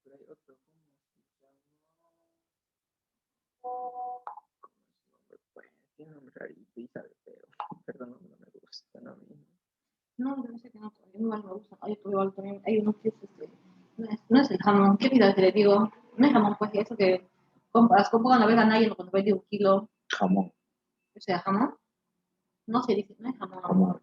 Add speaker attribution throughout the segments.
Speaker 1: Pero hay otro, ¿cómo se llama? ¿Cómo es su nombre? Pues tiene un nombre rarito y sabe feo. Perdón, no me gusta, no mismo.
Speaker 2: No, yo no sé qué no, a mí igual me gusta. Hay otro igual también, hay unos que es no es el jamón, ¿qué vida que le digo? No es jamón, pues eso que compras, compras una vez a nadie cuando vende 1 kilo,
Speaker 3: Jamón.
Speaker 2: o sea, jamón, no se dice, no es jamón.
Speaker 3: Jamón.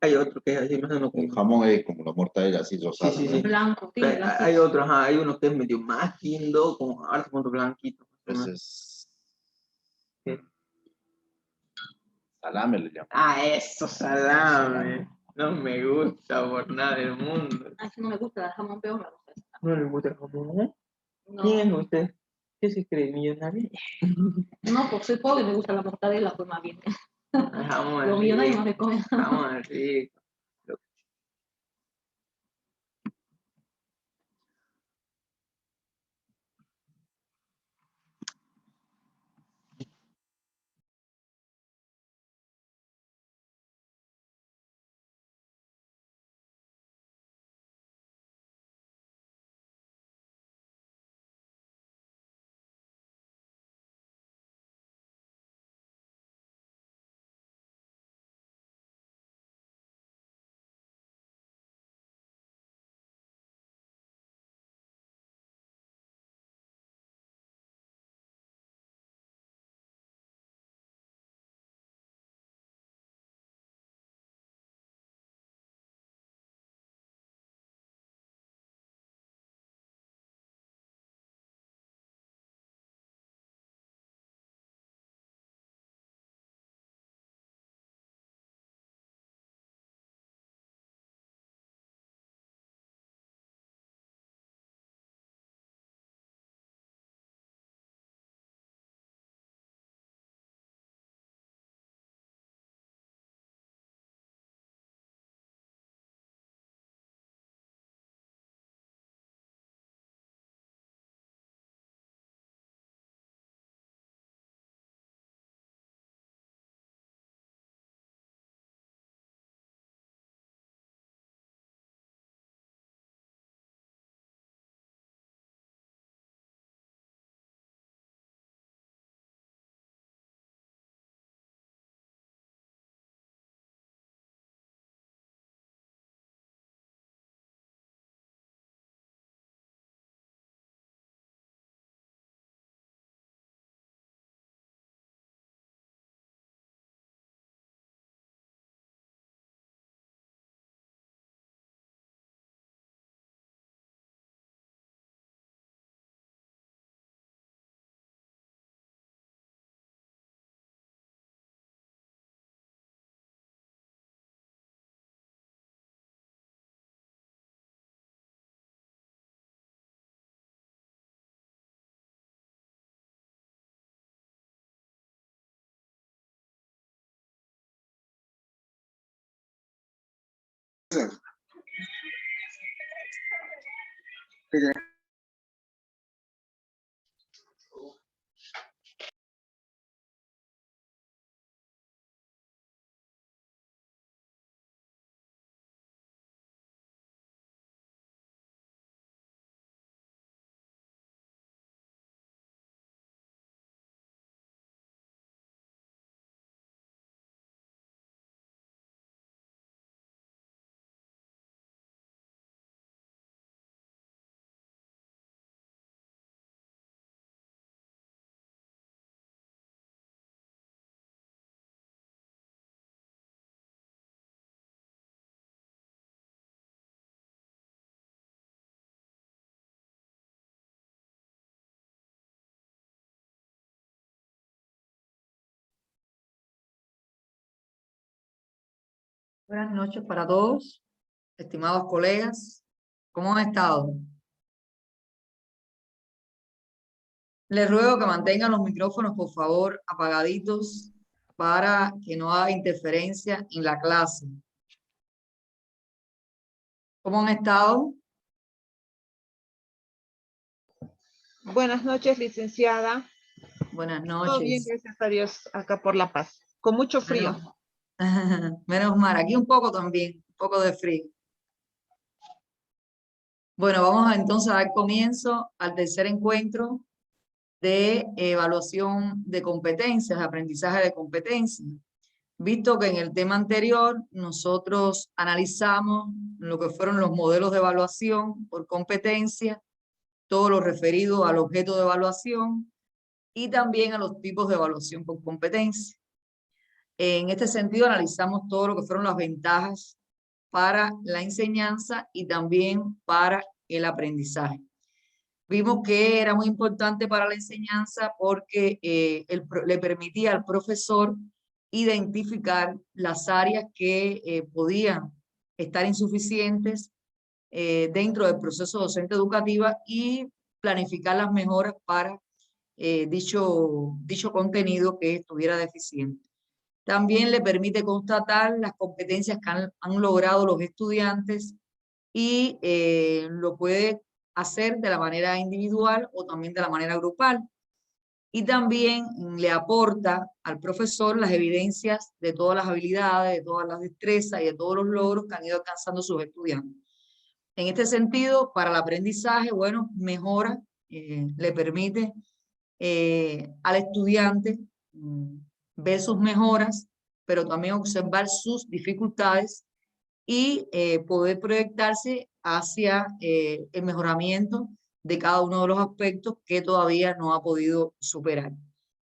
Speaker 1: Hay otro que es así, más o menos
Speaker 3: El
Speaker 1: como...
Speaker 3: jamón es como la mortadela, así rosada.
Speaker 1: Sí, sí, sí.
Speaker 2: Blanco, tiene
Speaker 1: Hay,
Speaker 2: blanquito.
Speaker 1: hay otro, ajá, hay uno que es medio más lindo, como harto punto blanquito.
Speaker 3: Ese es
Speaker 1: ¿Qué?
Speaker 3: salame, le llaman.
Speaker 1: Ah, eso, salame. No me gusta por nada del mundo.
Speaker 2: Ah, si no me gusta el jamón, pero me gusta ese.
Speaker 1: No le gusta el jamón, ¿eh?
Speaker 2: No,
Speaker 1: ¿Quién es usted? ¿Qué se cree, millonario?
Speaker 2: no, porque soy pobre y me gusta la mortadela, pues más bien.
Speaker 1: El jamón
Speaker 2: Los
Speaker 1: es
Speaker 2: millonarios no
Speaker 1: rico.
Speaker 2: se comen.
Speaker 1: Jamón es rico.
Speaker 4: Buenas noches para todos, estimados colegas. ¿Cómo han estado? Les ruego que mantengan los micrófonos, por favor, apagaditos para que no haga interferencia en la clase. ¿Cómo han estado?
Speaker 5: Buenas noches, licenciada.
Speaker 4: Buenas
Speaker 5: Todo bien,
Speaker 4: noches.
Speaker 5: gracias a Dios, acá por La Paz. Con mucho frío.
Speaker 4: Menos mal, aquí un poco también, un poco de frío. Bueno, vamos entonces a dar comienzo al tercer encuentro de evaluación de competencias, aprendizaje de competencias. Visto que en el tema anterior nosotros analizamos lo que fueron los modelos de evaluación por competencia, todo lo referido al objeto de evaluación y también a los tipos de evaluación por competencia. En este sentido analizamos todo lo que fueron las ventajas para la enseñanza y también para el aprendizaje. Vimos que era muy importante para la enseñanza porque le permitía al profesor identificar las áreas que podían estar insuficientes dentro del proceso docente educativa y planificar las mejoras para dicho contenido que estuviera deficiente. También le permite constatar las competencias que han logrado los estudiantes y lo puede hacer de la manera individual o también de la manera grupal. Y también le aporta al profesor las evidencias de todas las habilidades, de todas las destrezas y de todos los logros que han ido alcanzando sus estudiantes. En este sentido, para el aprendizaje, bueno, mejora, le permite al estudiante ver sus mejoras, pero también observar sus dificultades y poder proyectarse hacia el mejoramiento de cada uno de los aspectos que todavía no ha podido superar.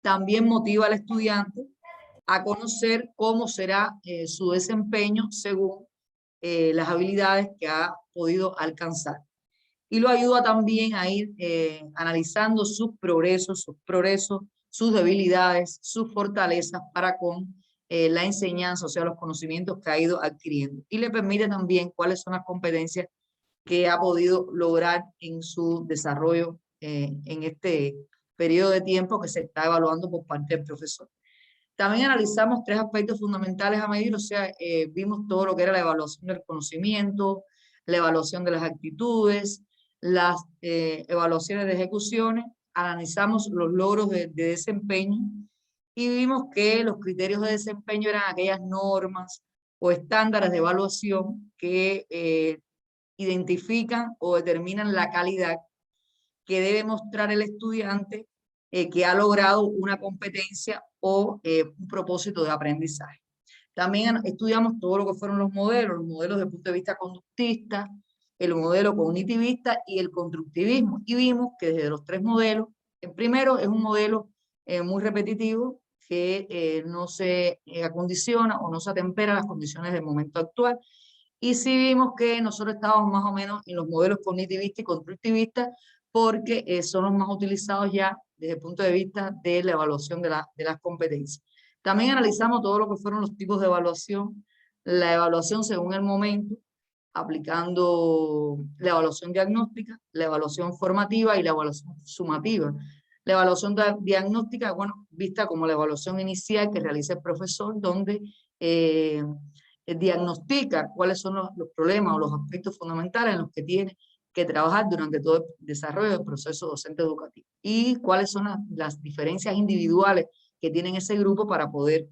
Speaker 4: También motiva al estudiante a conocer cómo será su desempeño según las habilidades que ha podido alcanzar. Y lo ayuda también a ir analizando sus progresos, sus debilidades, sus fortalezas para con la enseñanza, o sea, los conocimientos que ha ido adquiriendo. Y le permite también cuáles son las competencias que ha podido lograr en su desarrollo en este periodo de tiempo que se está evaluando por parte del profesor. También analizamos tres aspectos fundamentales a medir, o sea, vimos todo lo que era la evaluación del conocimiento, la evaluación de las actitudes, las evaluaciones de ejecuciones, analizamos los logros de desempeño y vimos que los criterios de desempeño eran aquellas normas o estándares de evaluación que identifican o determinan la calidad que debe mostrar el estudiante que ha logrado una competencia o un propósito de aprendizaje. También estudiamos todo lo que fueron los modelos desde el punto de vista conductista, el modelo cognitivista y el constructivismo. Y vimos que desde los tres modelos, el primero es un modelo muy repetitivo que no se acondiciona o no se atempera a las condiciones del momento actual. Y sí vimos que nosotros estábamos más o menos en los modelos cognitivistas y constructivistas porque son los más utilizados ya desde el punto de vista de la evaluación de las competencias. También analizamos todo lo que fueron los tipos de evaluación, la evaluación según el momento, aplicando la evaluación diagnóstica, la evaluación formativa y la evaluación sumativa. La evaluación diagnóstica, bueno, vista como la evaluación inicial que realiza el profesor, donde diagnostica cuáles son los problemas o los aspectos fundamentales en los que tiene que trabajar durante todo el desarrollo del proceso docente educativo y cuáles son las diferencias individuales que tienen ese grupo para poder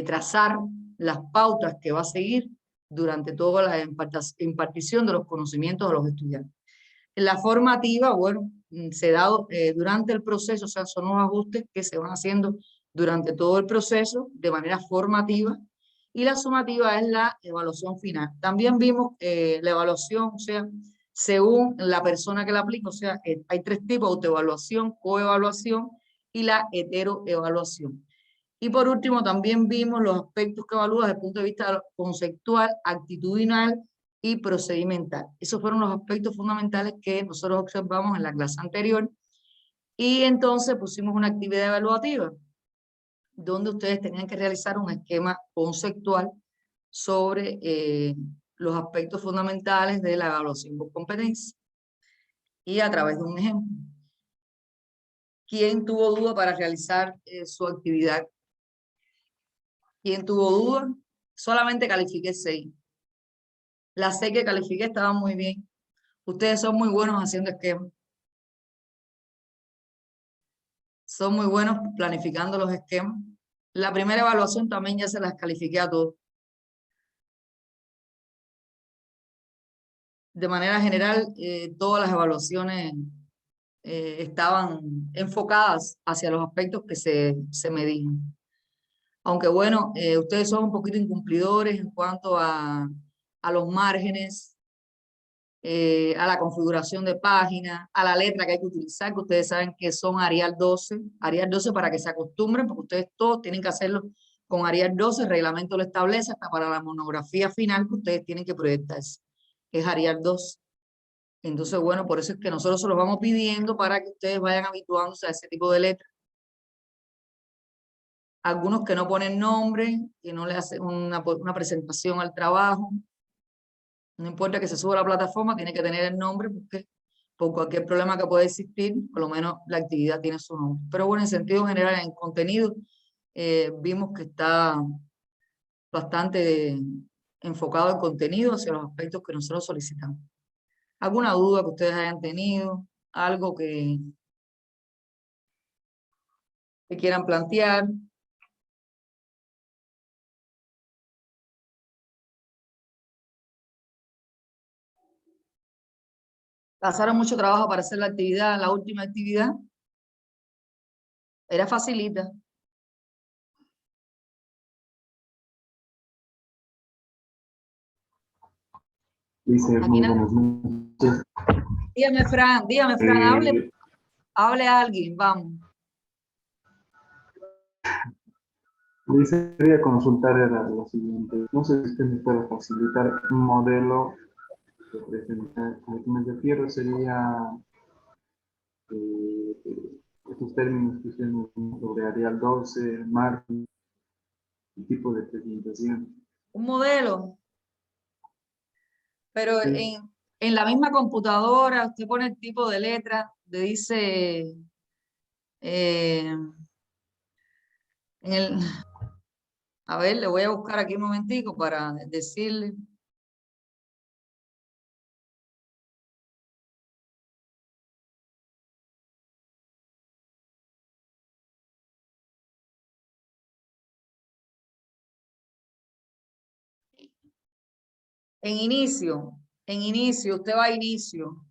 Speaker 4: trazar las pautas que va a seguir durante toda la impartición de los conocimientos a los estudiantes. La formativa, bueno, se da durante el proceso, o sea, son los ajustes que se van haciendo durante todo el proceso de manera formativa, y la sumativa es la evaluación final. También vimos la evaluación, o sea, según la persona que la aplica, o sea, hay tres tipos: autoevaluación, coevaluación y la heteroevaluación. Y por último, también vimos los aspectos que evalúa desde el punto de vista conceptual, actitudinal y procedimental. Esos fueron los aspectos fundamentales que nosotros observamos en la clase anterior. Y entonces pusimos una actividad evaluativa donde ustedes tenían que realizar un esquema conceptual sobre los aspectos fundamentales de la evaluación por competencia. Y a través de un ejemplo. ¿Quién tuvo duda para realizar su actividad? ¿Quién tuvo duda? Solamente califiqué 6. Las 6 que califiqué estaban muy bien. Ustedes son muy buenos haciendo esquemas. Son muy buenos planificando los esquemas. La primera evaluación también ya se las califiqué a todos. De manera general, todas las evaluaciones estaban enfocadas hacia los aspectos que se medían. Aunque bueno, ustedes son un poquito incumplidores en cuanto a los márgenes, a la configuración de página, a la letra que hay que utilizar, que ustedes saben que son Arial 12. Arial 12 para que se acostumbren, porque ustedes todos tienen que hacerlo con Arial 12. El reglamento lo establece hasta para la monografía final que ustedes tienen que proyectarse. Es Arial 12. Entonces, bueno, por eso es que nosotros se los vamos pidiendo para que ustedes vayan habituándose a ese tipo de letras. Algunos que no ponen nombre, que no le hacen una presentación al trabajo. No importa que se suba a la plataforma, tiene que tener el nombre, porque por cualquier problema que pueda existir, por lo menos la actividad tiene su nombre. Pero bueno, en sentido general, en contenido, vimos que está bastante enfocado el contenido hacia los aspectos que nosotros solicitamos. ¿Alguna duda que ustedes hayan tenido? ¿Algo que quieran plantear? ¿Pasaron mucho trabajo para hacer la actividad, la última actividad? Era facilita.
Speaker 6: Dice,
Speaker 4: Aquí
Speaker 6: muy
Speaker 4: nada.
Speaker 6: buenas noches.
Speaker 4: Dígame, Fran, hable a alguien, vamos.
Speaker 6: Dice, quería consultar era lo siguiente. No sé si usted me puede facilitar un modelo de presentación. A lo que me refiero sería estos términos que usted nos dijo sobre Arial 12, margen, el tipo de presentación.
Speaker 4: Un modelo. Pero
Speaker 6: Sí.
Speaker 4: en la misma computadora, usted pone el tipo de letra, le dice a ver, le voy a buscar aquí un momentico para decirle. En inicio, usted va a inicio.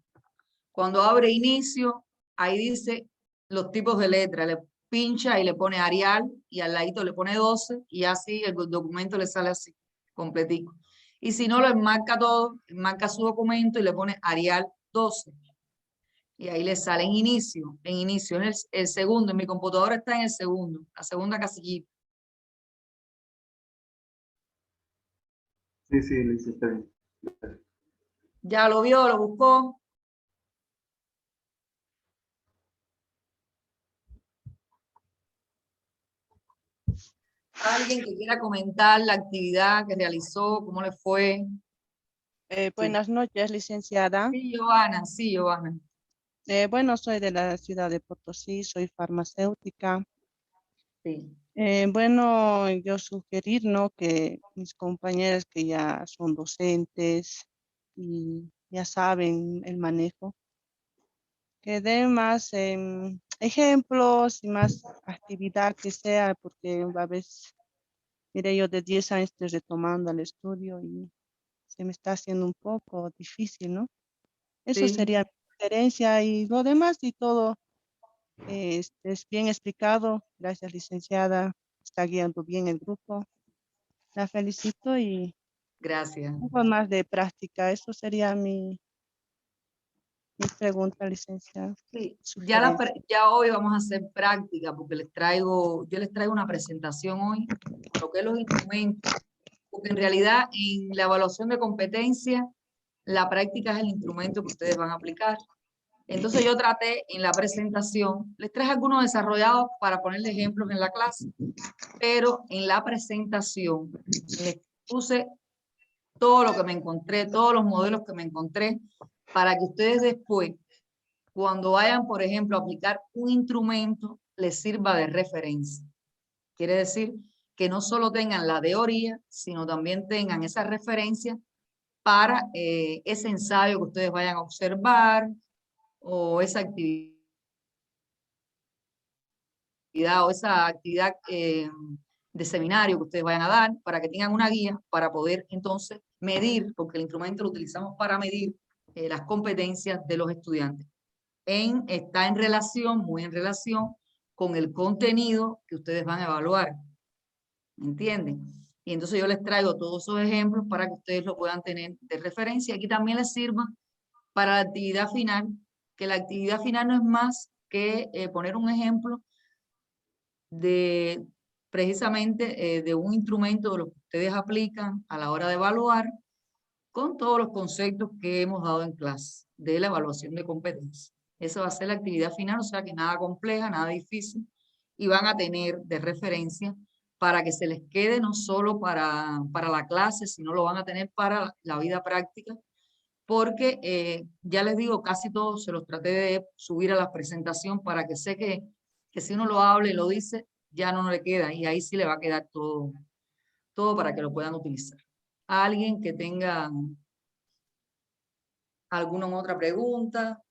Speaker 4: Cuando abre inicio, ahí dice los tipos de letra. Le pincha y le pone Arial y al ladito le pone 12 y así el documento le sale así, completico. Y si no, lo enmarca todo, enmarca su documento y le pone Arial 12. Y ahí le sale en inicio. En inicio es el segundo. En mi computadora está en el segundo, la segunda casillita.
Speaker 6: Sí, sí, le hice, está bien.
Speaker 4: Ya lo vio, lo buscó. Alguien que quiera comentar la actividad que realizó, cómo le fue.
Speaker 7: Buenas noches, licenciada.
Speaker 4: Sí, Giovanna, sí, Giovanna.
Speaker 7: Bueno, soy de la ciudad de Potosí, soy farmacéutica.
Speaker 4: Sí.
Speaker 7: Bueno, yo sugerir, ¿no? Que mis compañeras que ya son docentes y ya saben el manejo, que den más ejemplos y más actividad que sea, porque a veces, mire, yo de 10 años estoy retomando el estudio y se me está haciendo un poco difícil, ¿no? Eso
Speaker 4: Sí,
Speaker 7: sería mi sugerencia y lo demás y todo es bien explicado. Gracias, licenciada. Está guiando bien el grupo. La felicito y
Speaker 4: gracias.
Speaker 7: un poco más de práctica. Eso sería mi pregunta, licenciada.
Speaker 4: Sí,
Speaker 7: Sugerencia.
Speaker 4: ya hoy vamos a hacer práctica porque yo les traigo una presentación hoy, lo que es los instrumentos, porque en realidad en la evaluación de competencia, la práctica es el instrumento que ustedes van a aplicar. Entonces yo traté en la presentación, les traje algunos desarrollados para ponerle ejemplos en la clase, pero en la presentación les puse todo lo que me encontré, todos los modelos que me encontré, para que ustedes después, cuando vayan, por ejemplo, a aplicar un instrumento, les sirva de referencia. Quiere decir que no solo tengan la teoría, sino también tengan esa referencia para ese ensayo que ustedes vayan a observar o esa actividad o esa actividad de seminario que ustedes vayan a dar, para que tengan una guía para poder entonces medir, porque el instrumento lo utilizamos para medir las competencias de los estudiantes. Está en relación, muy en relación con el contenido que ustedes van a evaluar. ¿Me entienden? Y entonces yo les traigo todos esos ejemplos para que ustedes lo puedan tener de referencia. Aquí también les sirva para la actividad final, que la actividad final no es más que poner un ejemplo de precisamente de un instrumento de lo que ustedes aplican a la hora de evaluar con todos los conceptos que hemos dado en clase de la evaluación de competencia. Esa va a ser la actividad final, o sea que nada compleja, nada difícil, y van a tener de referencia para que se les quede no solo para la clase, sino lo van a tener para la vida práctica, porque ya les digo, casi todos se los traté de subir a la presentación para que sé que si uno lo habla y lo dice, ya no le queda, y ahí sí le va a quedar todo para que lo puedan utilizar. ¿Alguien que tenga alguna otra pregunta?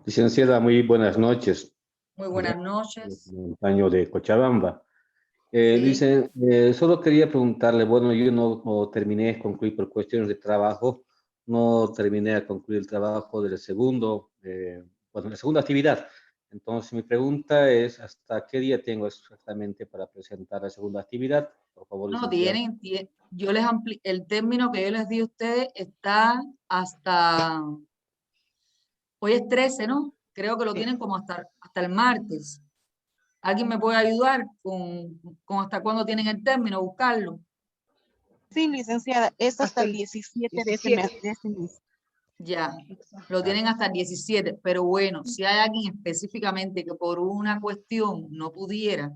Speaker 8: Licenciada, muy buenas noches.
Speaker 4: Muy buenas noches.
Speaker 8: Año de Cochabamba.
Speaker 4: Sí.
Speaker 8: Dice, solo quería preguntarle, bueno, yo no terminé, concluí por cuestiones de trabajo, no terminé a concluir el trabajo del segundo, bueno, la segunda actividad. Entonces, mi pregunta es, ¿hasta qué día tengo exactamente para presentar la segunda actividad? Por favor,
Speaker 4: No,
Speaker 8: licenciada.
Speaker 4: yo les el término que yo les di a ustedes está hasta, hoy es 13, ¿no? Creo que lo tienen como hasta el martes. ¿Alguien me puede ayudar con hasta cuándo tienen el término? Buscarlo.
Speaker 9: Sí, licenciada, es hasta el 17 de este mes.
Speaker 5: 17.
Speaker 4: Ya, lo tienen hasta el 17, pero bueno, si hay alguien específicamente que por una cuestión no pudiera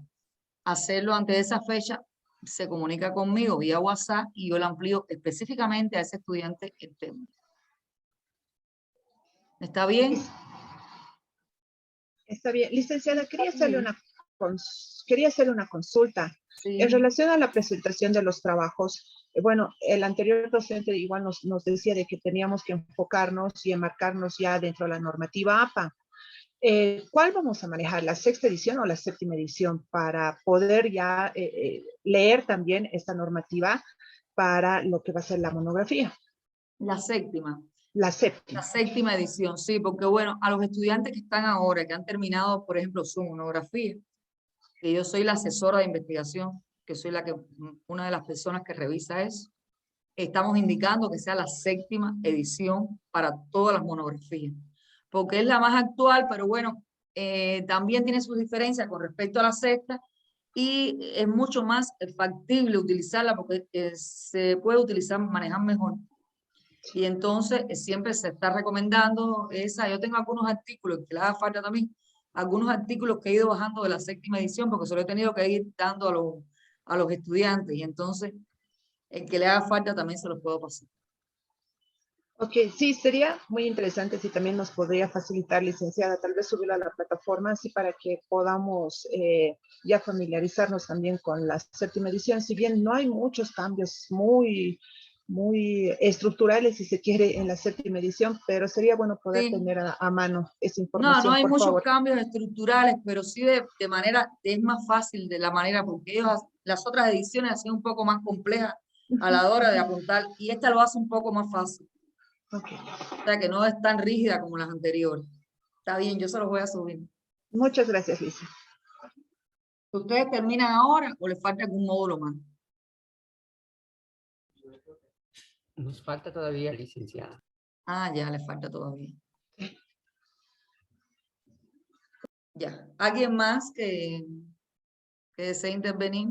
Speaker 4: hacerlo antes de esa fecha, se comunica conmigo vía WhatsApp y yo le amplío específicamente a ese estudiante el tema. ¿Está bien?
Speaker 5: Está bien. Licenciada, quería hacerle una consulta.
Speaker 4: Sí.
Speaker 5: En relación a la presentación de los trabajos, bueno, el anterior docente igual nos decía de que teníamos que enfocarnos y enmarcarnos ya dentro de la normativa APA. ¿Cuál vamos a manejar? ¿La sexta edición o la séptima edición? Para poder ya leer también esta normativa para lo que va a ser la monografía.
Speaker 4: La séptima.
Speaker 5: La séptima.
Speaker 4: La séptima edición, sí, porque bueno, a los estudiantes que están ahora, que han terminado, por ejemplo, su monografía, que yo soy la asesora de investigación, que soy una de las personas que revisa eso, estamos indicando que sea la séptima edición para todas las monografías, porque es la más actual, pero bueno, también tiene sus diferencias con respecto a la sexta y es mucho más factible utilizarla porque se puede utilizar, manejar mejor. Y entonces siempre se está recomendando esa. Yo tengo algunos artículos que le haga falta también, algunos artículos que he ido bajando de la séptima edición porque se lo he tenido que ir dando a los estudiantes y entonces el que le haga falta también se los puedo pasar.
Speaker 5: Ok, sí, sería muy interesante si también nos podría facilitar, licenciada, tal vez subirlo a la plataforma, así para que podamos ya familiarizarnos también con la séptima edición. Si bien no hay muchos cambios muy estructurales, si se quiere, en la séptima edición, pero sería bueno poder
Speaker 4: Sí.
Speaker 5: tener a mano esa
Speaker 4: No
Speaker 5: información,
Speaker 4: hay
Speaker 5: por
Speaker 4: muchos
Speaker 5: favor.
Speaker 4: cambios estructurales, pero sí de manera, es más fácil de la manera, porque ellos, las otras ediciones hacían un poco más complejas a la hora de apuntar, y esta lo hace un poco más fácil.
Speaker 5: Ok.
Speaker 4: O sea que no es tan rígida como las anteriores. Está bien, yo se los voy a subir.
Speaker 5: Muchas gracias, Lisa.
Speaker 4: ¿Ustedes terminan ahora o les falta algún módulo más?
Speaker 1: Nos falta todavía, licenciada.
Speaker 4: Ah, ya, les falta todavía. Ya. ¿Alguien más que desee intervenir?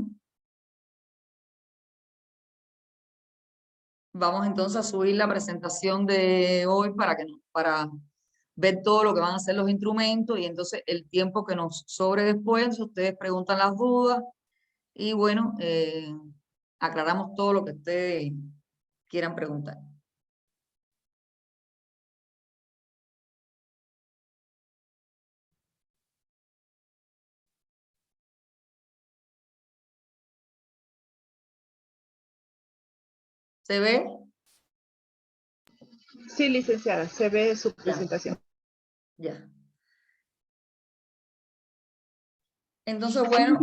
Speaker 4: Vamos entonces a subir la presentación de hoy para ver todo lo que van a hacer los instrumentos, y entonces el tiempo que nos sobre después, ustedes preguntan las dudas y bueno, aclaramos todo lo que ustedes quieran preguntar. ¿Se ve?
Speaker 5: Sí, licenciada, se ve su presentación.
Speaker 4: Ya. Entonces, bueno,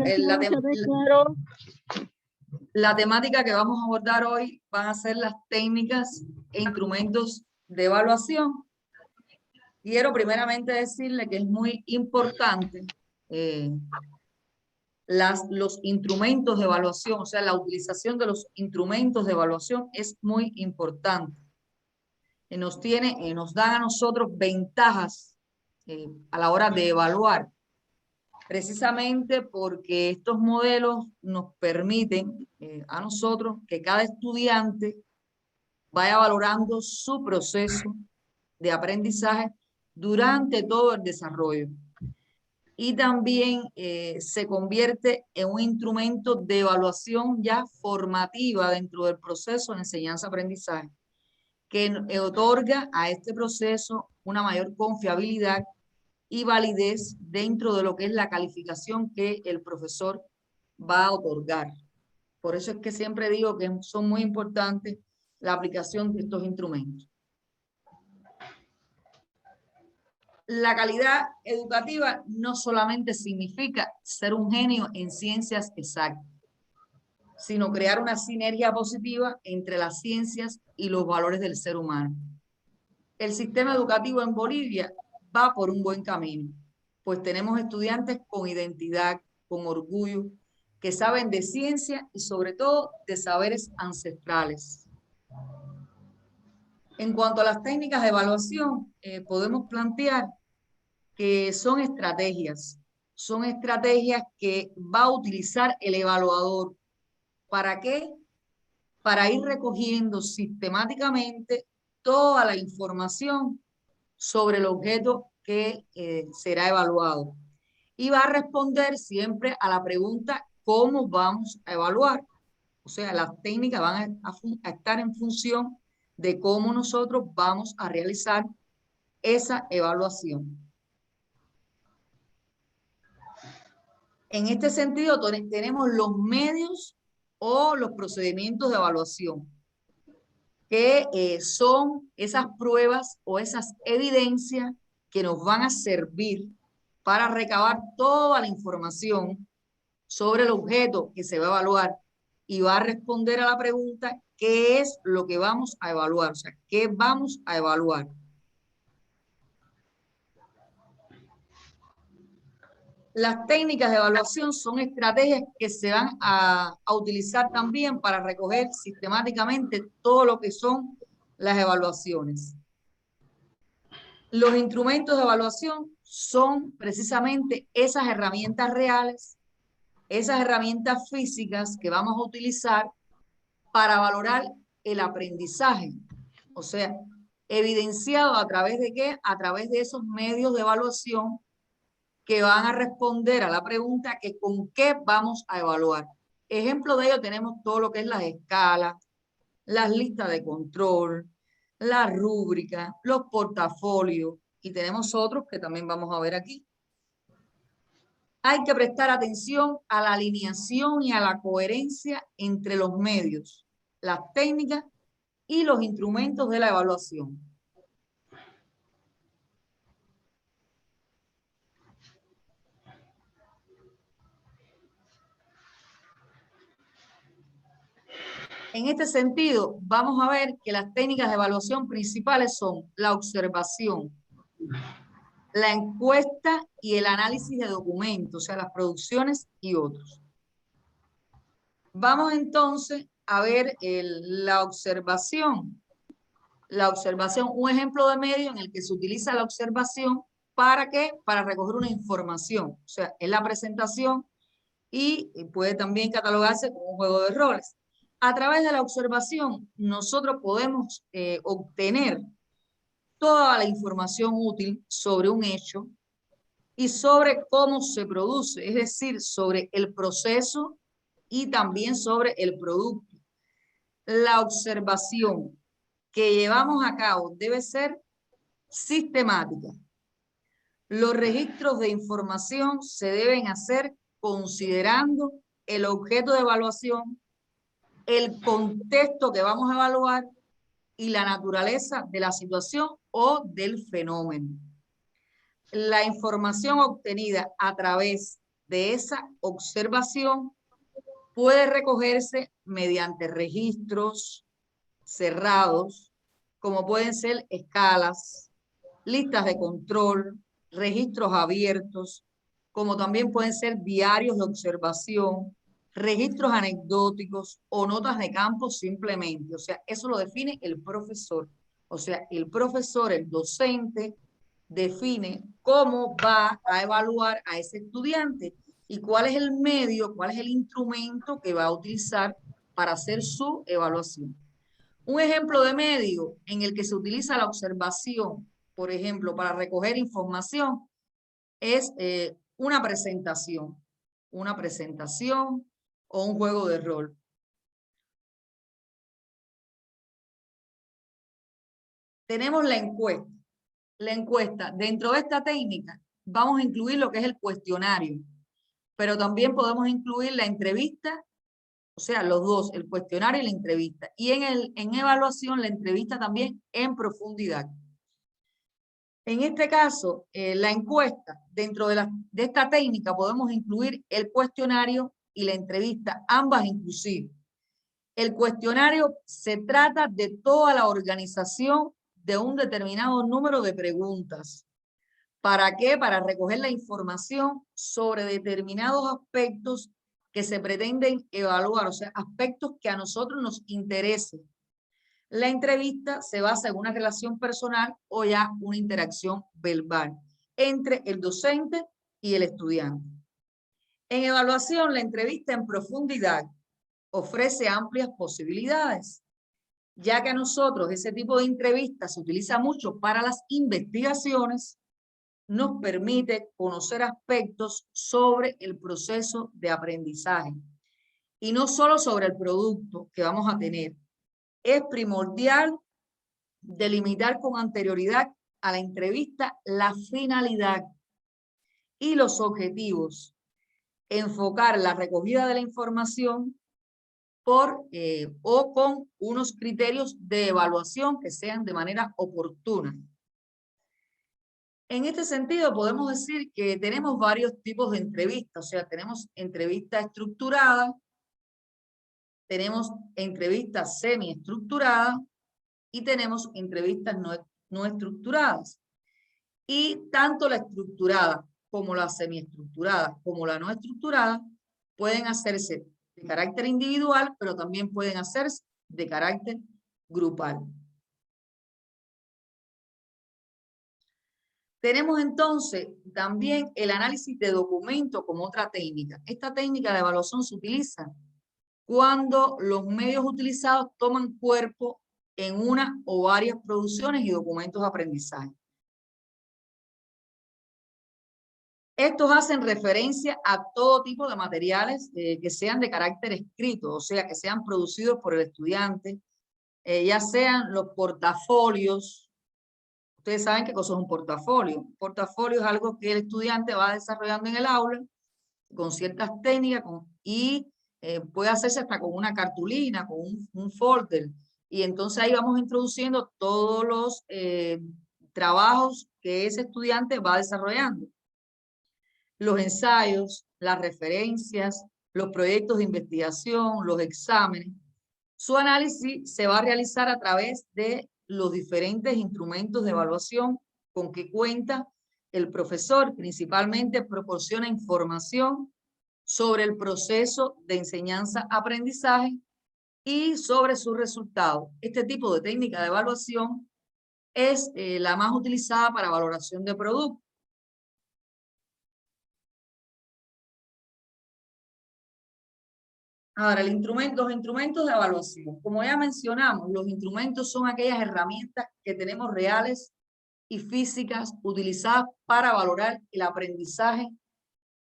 Speaker 4: la temática que vamos a abordar hoy van a ser las técnicas e instrumentos de evaluación. Quiero primeramente decirle que es muy importante los instrumentos de evaluación, o sea, la utilización de los instrumentos de evaluación es muy importante. Nos dan a nosotros ventajas a la hora de evaluar, precisamente porque estos modelos nos permiten a nosotros que cada estudiante vaya valorando su proceso de aprendizaje durante todo el desarrollo. Y también se convierte en un instrumento de evaluación ya formativa dentro del proceso de enseñanza-aprendizaje, que otorga a este proceso una mayor confiabilidad y validez dentro de lo que es la calificación que el profesor va a otorgar. Por eso es que siempre digo que son muy importantes la aplicación de estos instrumentos. La calidad educativa no solamente significa ser un genio en ciencias exactas, sino crear una sinergia positiva entre las ciencias y los valores del ser humano. El sistema educativo en Bolivia va por un buen camino, pues tenemos estudiantes con identidad, con orgullo, que saben de ciencia y sobre todo de saberes ancestrales. En cuanto a las técnicas de evaluación, podemos plantear que son estrategias que va a utilizar el evaluador. ¿Para qué? Para ir recogiendo sistemáticamente toda la información sobre el objeto que será evaluado. Y va a responder siempre a la pregunta, ¿cómo vamos a evaluar? O sea, las técnicas van a estar en función de cómo nosotros vamos a realizar esa evaluación. En este sentido, tenemos los medios o los procedimientos de evaluación, que son esas pruebas o esas evidencias que nos van a servir para recabar toda la información sobre el objeto que se va a evaluar y va a responder a la pregunta, ¿qué es lo que vamos a evaluar? O sea, ¿qué vamos a evaluar? Las técnicas de evaluación son estrategias que se van a utilizar también para recoger sistemáticamente todo lo que son las evaluaciones. Los instrumentos de evaluación son precisamente esas herramientas reales, esas herramientas físicas que vamos a utilizar para valorar el aprendizaje. O sea, evidenciado a través de ¿qué? A través de esos medios de evaluación que van a responder a la pregunta que con qué vamos a evaluar. Ejemplo de ello tenemos todo lo que es las escalas, las listas de control, la rúbrica, los portafolios, y tenemos otros que también vamos a ver aquí. Hay que prestar atención a la alineación y a la coherencia entre los medios, las técnicas y los instrumentos de la evaluación. En este sentido, vamos a ver que las técnicas de evaluación principales son la observación, la encuesta y el análisis de documentos, o sea, las producciones y otros. Vamos entonces a ver la observación. La observación, un ejemplo de medio en el que se utiliza la observación, ¿para qué? Para recoger una información, o sea, es la presentación y puede también catalogarse como un juego de roles. A través de la observación, nosotros podemos obtener toda la información útil sobre un hecho y sobre cómo se produce, es decir, sobre el proceso y también sobre el producto. La observación que llevamos a cabo debe ser sistemática. Los registros de información se deben hacer considerando el objeto de evaluación, el contexto que vamos a evaluar y la naturaleza de la situación o del fenómeno. La información obtenida a través de esa observación puede recogerse mediante registros cerrados, como pueden ser escalas, listas de control, registros abiertos, como también pueden ser diarios de observación, registros anecdóticos o notas de campo simplemente. O sea, eso lo define el profesor. O sea, el profesor, el docente, define cómo va a evaluar a ese estudiante y cuál es el medio, cuál es el instrumento que va a utilizar para hacer su evaluación. Un ejemplo de medio en el que se utiliza la observación, por ejemplo, para recoger información, es una presentación o un juego de rol. Tenemos la encuesta. La encuesta, dentro de esta técnica, vamos a incluir lo que es el cuestionario, pero también podemos incluir la entrevista, o sea, los dos, el cuestionario y la entrevista. Y en evaluación, la entrevista también en profundidad. En este caso, la encuesta, dentro de esta técnica podemos incluir el cuestionario y la entrevista, ambas inclusive. El cuestionario se trata de toda la organización de un determinado número de preguntas. ¿Para qué? Para recoger la información sobre determinados aspectos que se pretenden evaluar, o sea, aspectos que a nosotros nos interesen. La entrevista se basa en una relación personal o ya una interacción verbal entre el docente y el estudiante. En evaluación, la entrevista en profundidad ofrece amplias posibilidades, ya que a nosotros ese tipo de entrevista se utiliza mucho para las investigaciones, nos permite conocer aspectos sobre el proceso de aprendizaje y no solo sobre el producto que vamos a tener. Es primordial delimitar con anterioridad a la entrevista la finalidad y los objetivos, enfocar la recogida de la información o con unos criterios de evaluación que sean de manera oportuna. En este sentido, podemos decir que tenemos varios tipos de entrevistas, o sea, tenemos entrevistas estructuradas, tenemos entrevistas semiestructuradas y tenemos entrevistas no estructuradas. Y tanto la estructurada como la semiestructurada como la no estructurada pueden hacerse de carácter individual, pero también pueden hacerse de carácter grupal. Tenemos entonces también el análisis de documento como otra técnica. Esta técnica de evaluación se utiliza cuando los medios utilizados toman cuerpo en una o varias producciones y documentos de aprendizaje. Estos hacen referencia a todo tipo de materiales que sean de carácter escrito, o sea, que sean producidos por el estudiante, ya sean los portafolios. Ustedes saben qué cosa es un portafolio. Un portafolio es algo que el estudiante va desarrollando en el aula con ciertas técnicas y puede hacerse hasta con una cartulina, con un folder. Y entonces ahí vamos introduciendo todos los trabajos que ese estudiante va desarrollando. Los ensayos, las referencias, los proyectos de investigación, los exámenes. Su análisis se va a realizar a través de los diferentes instrumentos de evaluación con que cuenta el profesor. Principalmente proporciona información sobre el proceso de enseñanza-aprendizaje y sobre sus resultados. Este tipo de técnica de evaluación es la más utilizada para valoración de productos. Ahora, los instrumentos de evaluación. Como ya mencionamos, los instrumentos son aquellas herramientas que tenemos reales y físicas utilizadas para valorar el aprendizaje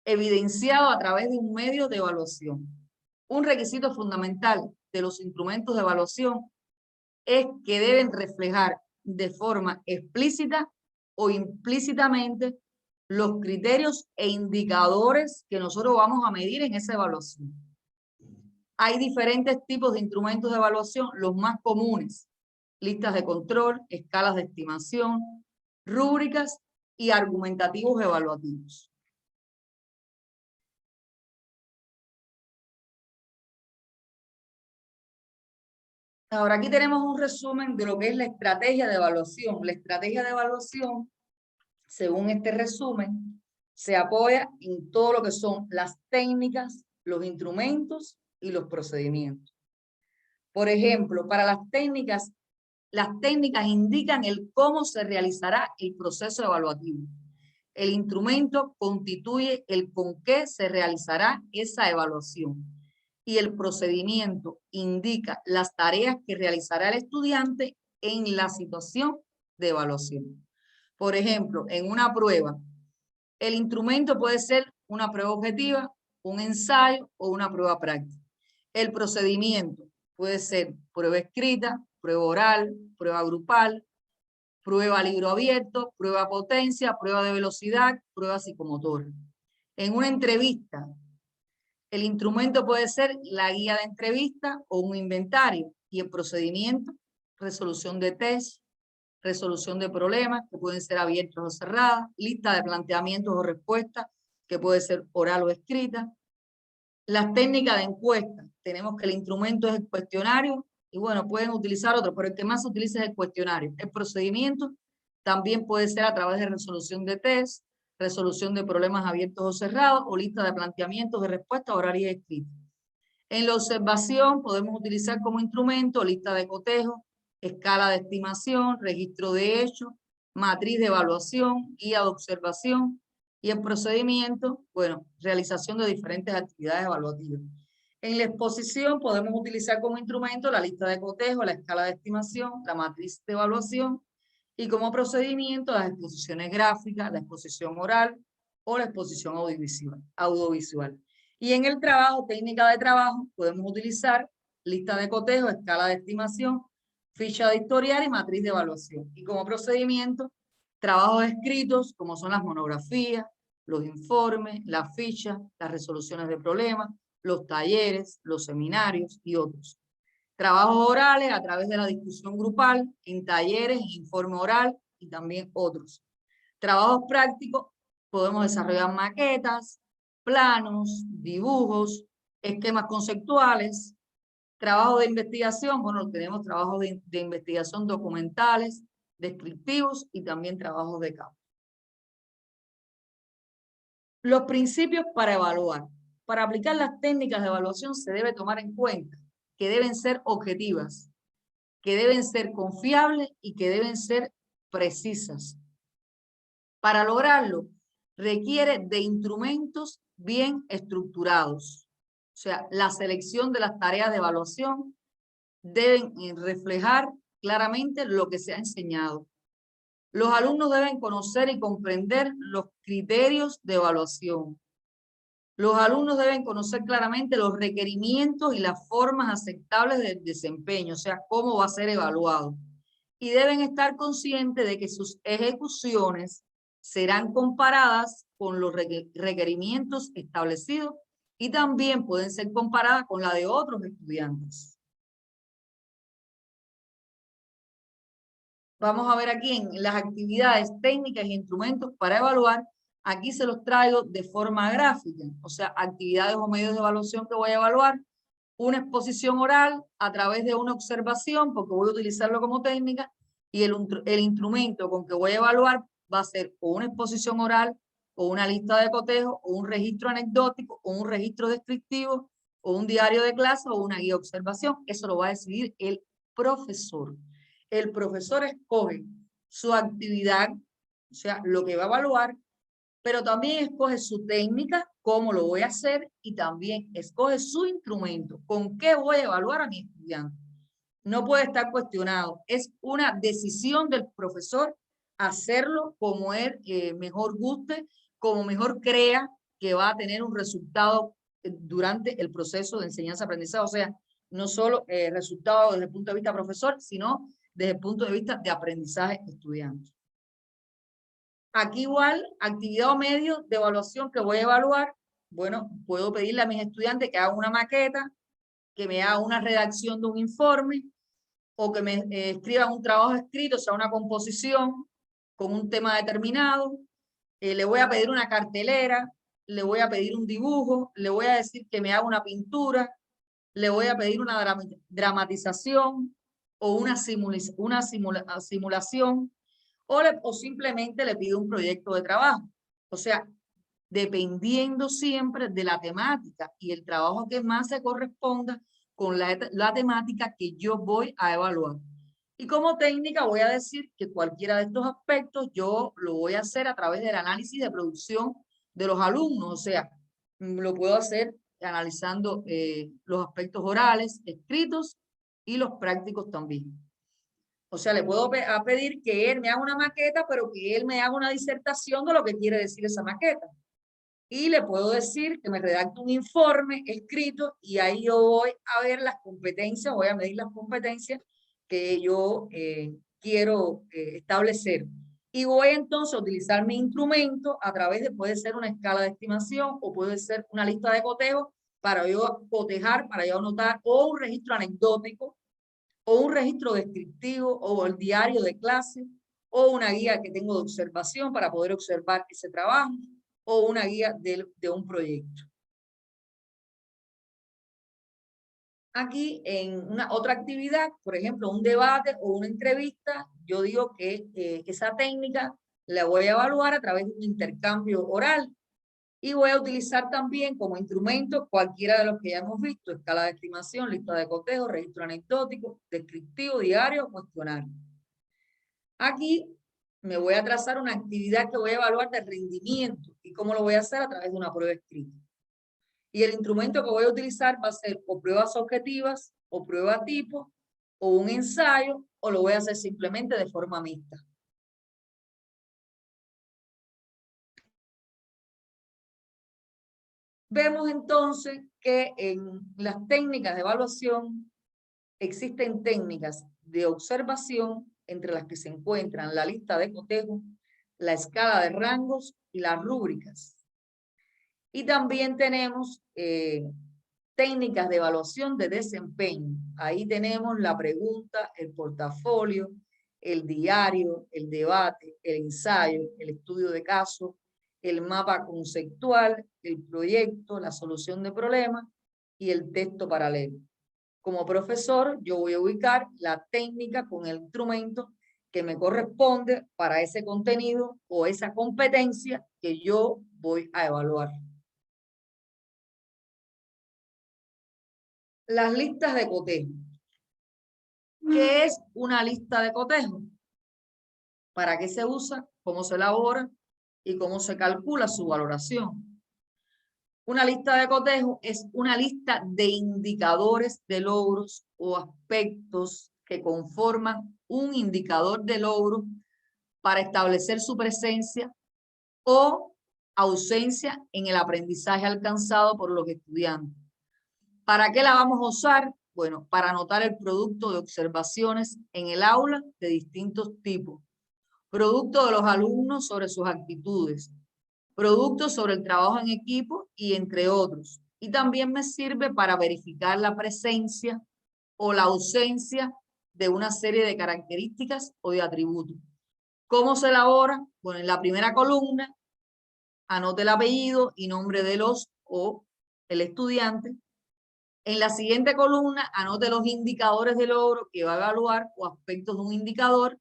Speaker 4: evidenciado a través de un medio de evaluación. Un requisito fundamental de los instrumentos de evaluación es que deben reflejar de forma explícita o implícitamente los criterios e indicadores que nosotros vamos a medir en esa evaluación. Hay diferentes tipos de instrumentos de evaluación, los más comunes: listas de control, escalas de estimación, rúbricas y argumentativos evaluativos. Ahora aquí tenemos un resumen de lo que es la estrategia de evaluación. La estrategia de evaluación, según este resumen, se apoya en todo lo que son las técnicas, los instrumentos y los procedimientos. Por ejemplo, para las técnicas indican el cómo se realizará el proceso evaluativo. El instrumento constituye el con qué se realizará esa evaluación. Y el procedimiento indica las tareas que realizará el estudiante en la situación de evaluación. Por ejemplo, en una prueba, el instrumento puede ser una prueba objetiva, un ensayo o una prueba práctica. El procedimiento puede ser prueba escrita, prueba oral, prueba grupal, prueba a libro abierto, prueba potencia, prueba de velocidad, prueba psicomotora. En una entrevista, el instrumento puede ser la guía de entrevista o un inventario, y el procedimiento, resolución de test, resolución de problemas que pueden ser abiertos o cerradas, lista de planteamientos o respuestas que puede ser oral o escrita. Las técnicas de encuesta, tenemos que el instrumento es el cuestionario y bueno, pueden utilizar otro, pero el que más se utiliza es el cuestionario. El procedimiento también puede ser a través de resolución de test, resolución de problemas abiertos o cerrados, o lista de planteamientos de respuesta oral y escrita. En la observación podemos utilizar como instrumento lista de cotejo, escala de estimación, registro de hechos, matriz de evaluación, guía de observación. Y el procedimiento, bueno, realización de diferentes actividades evaluativas. En la exposición podemos utilizar como instrumento la lista de cotejo, la escala de estimación, la matriz de evaluación, y como procedimiento las exposiciones gráficas, la exposición oral o la exposición audiovisual. Y en el trabajo, técnica de trabajo, podemos utilizar lista de cotejo, escala de estimación, ficha de historial y matriz de evaluación. Y como procedimiento, trabajos escritos, como son las monografías, los informes, las fichas, las resoluciones de problemas, los talleres, los seminarios y otros. Trabajos orales a través de la discusión grupal, en talleres, en informe oral y también otros. Trabajos prácticos, podemos desarrollar maquetas, planos, dibujos, esquemas conceptuales. Trabajo de investigación, bueno, tenemos trabajos de investigación documentales, descriptivos y también trabajos de campo. Los principios para evaluar. Para aplicar las técnicas de evaluación se debe tomar en cuenta que deben ser objetivas, que deben ser confiables y que deben ser precisas. Para lograrlo, requiere de instrumentos bien estructurados. O sea, la selección de las tareas de evaluación deben reflejar claramente lo que se ha enseñado. Los alumnos deben conocer y comprender los criterios de evaluación. Los alumnos deben conocer claramente los requerimientos y las formas aceptables del desempeño, o sea, cómo va a ser evaluado. Y deben estar conscientes de que sus ejecuciones serán comparadas con los requerimientos establecidos y también pueden ser comparadas con la de otros estudiantes. Vamos a ver aquí en las actividades técnicas y instrumentos para evaluar. Aquí se los traigo de forma gráfica, o sea, actividades o medios de evaluación que voy a evaluar. Una exposición oral a través de una observación, porque voy a utilizarlo como técnica, y el instrumento con que voy a evaluar va a ser o una exposición oral, o una lista de cotejo, o un registro anecdótico, o un registro descriptivo, o un diario de clase, o una guía de observación. Eso lo va a decidir el profesor. El profesor escoge su actividad, o sea, lo que va a evaluar, pero también escoge su técnica, cómo lo voy a hacer, y también escoge su instrumento, con qué voy a evaluar a mi estudiante. No puede estar cuestionado. Es una decisión del profesor hacerlo como él mejor guste, como mejor crea que va a tener un resultado durante el proceso de enseñanza-aprendizaje. O sea, no solo resultado desde el punto de vista profesor, sino desde el punto de vista de aprendizaje estudiante. Aquí igual, actividad o medio de evaluación que voy a evaluar. Bueno, puedo pedirle a mis estudiantes que hagan una maqueta, que me hagan una redacción de un informe, o que me escriban un trabajo escrito, o sea, una composición con un tema determinado. Le voy a pedir una cartelera, le voy a pedir un dibujo, le voy a decir que me haga una pintura, le voy a pedir una dramatización o una simulación, o simplemente le pido un proyecto de trabajo. O sea, dependiendo siempre de la temática y el trabajo que más se corresponda con la temática que yo voy a evaluar. Y como técnica voy a decir que cualquiera de estos aspectos yo lo voy a hacer a través del análisis de producción de los alumnos. O sea, lo puedo hacer analizando los aspectos orales, escritos y los prácticos también. O sea, le puedo pedir que él me haga una maqueta, pero que él me haga una disertación de lo que quiere decir esa maqueta. Y le puedo decir que me redacte un informe escrito y ahí yo voy a ver las competencias, voy a medir las competencias que yo quiero establecer. Y voy entonces a utilizar mi instrumento a través de, puede ser una escala de estimación o puede ser una lista de cotejo para yo cotejar, para yo anotar, o un registro anecdótico, o un registro descriptivo, o el diario de clase, o una guía que tengo de observación para poder observar ese trabajo, o una guía de un proyecto. Aquí en otra actividad, por ejemplo, un debate o una entrevista, yo digo que esa técnica la voy a evaluar a través de un intercambio oral y voy a utilizar también como instrumento cualquiera de los que ya hemos visto: escala de estimación, lista de cotejo, registro anecdótico, descriptivo, diario, cuestionario. Aquí me voy a trazar una actividad que voy a evaluar de rendimiento. ¿Y cómo lo voy a hacer? A través de una prueba escrita. Y el instrumento que voy a utilizar va a ser o pruebas objetivas, o prueba tipo, o un ensayo, o lo voy a hacer simplemente de forma mixta. Vemos entonces que en las técnicas de evaluación existen técnicas de observación, entre las que se encuentran la lista de cotejo, la escala de rangos y las rúbricas. Y también tenemos técnicas de evaluación de desempeño. Ahí tenemos la pregunta, el portafolio, el diario, el debate, el ensayo, el estudio de caso, el mapa conceptual, el proyecto, la solución de problemas y el texto paralelo. Como profesor, yo voy a ubicar la técnica con el instrumento que me corresponde para ese contenido o esa competencia que yo voy a evaluar. Las listas de cotejo. ¿Qué es una lista de cotejo? ¿Para qué se usa? ¿Cómo se elabora? ¿Y cómo se calcula su valoración? Una lista de cotejo es una lista de indicadores de logros o aspectos que conforman un indicador de logro para establecer su presencia o ausencia en el aprendizaje alcanzado por los estudiantes. ¿Para qué la vamos a usar? Bueno, para anotar el producto de observaciones en el aula de distintos tipos. Producto de los alumnos sobre sus actitudes. Producto sobre el trabajo en equipo y entre otros. Y también me sirve para verificar la presencia o la ausencia de una serie de características o de atributos. ¿Cómo se elabora? Bueno, en la primera columna, anote el apellido y nombre de los o el estudiante. En la siguiente columna, anote los indicadores de logro que va a evaluar o aspectos de un indicador.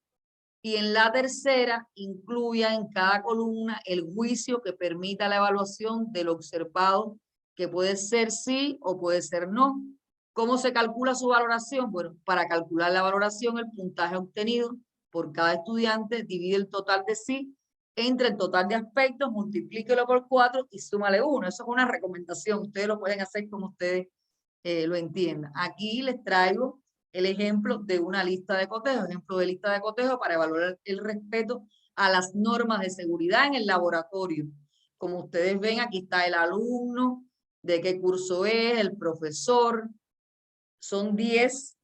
Speaker 4: Y en la tercera, incluya en cada columna el juicio que permita la evaluación de lo observado, que puede ser sí o puede ser no. ¿Cómo se calcula su valoración? Bueno, para calcular la valoración, el puntaje obtenido por cada estudiante divide el total de sí entre el total de aspectos, multiplíquelo por 4 y súmale 1. Eso es una recomendación. Ustedes lo pueden hacer como ustedes lo entiendan. Aquí les traigo el ejemplo de una lista de cotejo, ejemplo de lista de cotejo para evaluar el respeto a las normas de seguridad en el laboratorio. Como ustedes ven, aquí está el alumno, de qué curso es, el profesor. Son 10.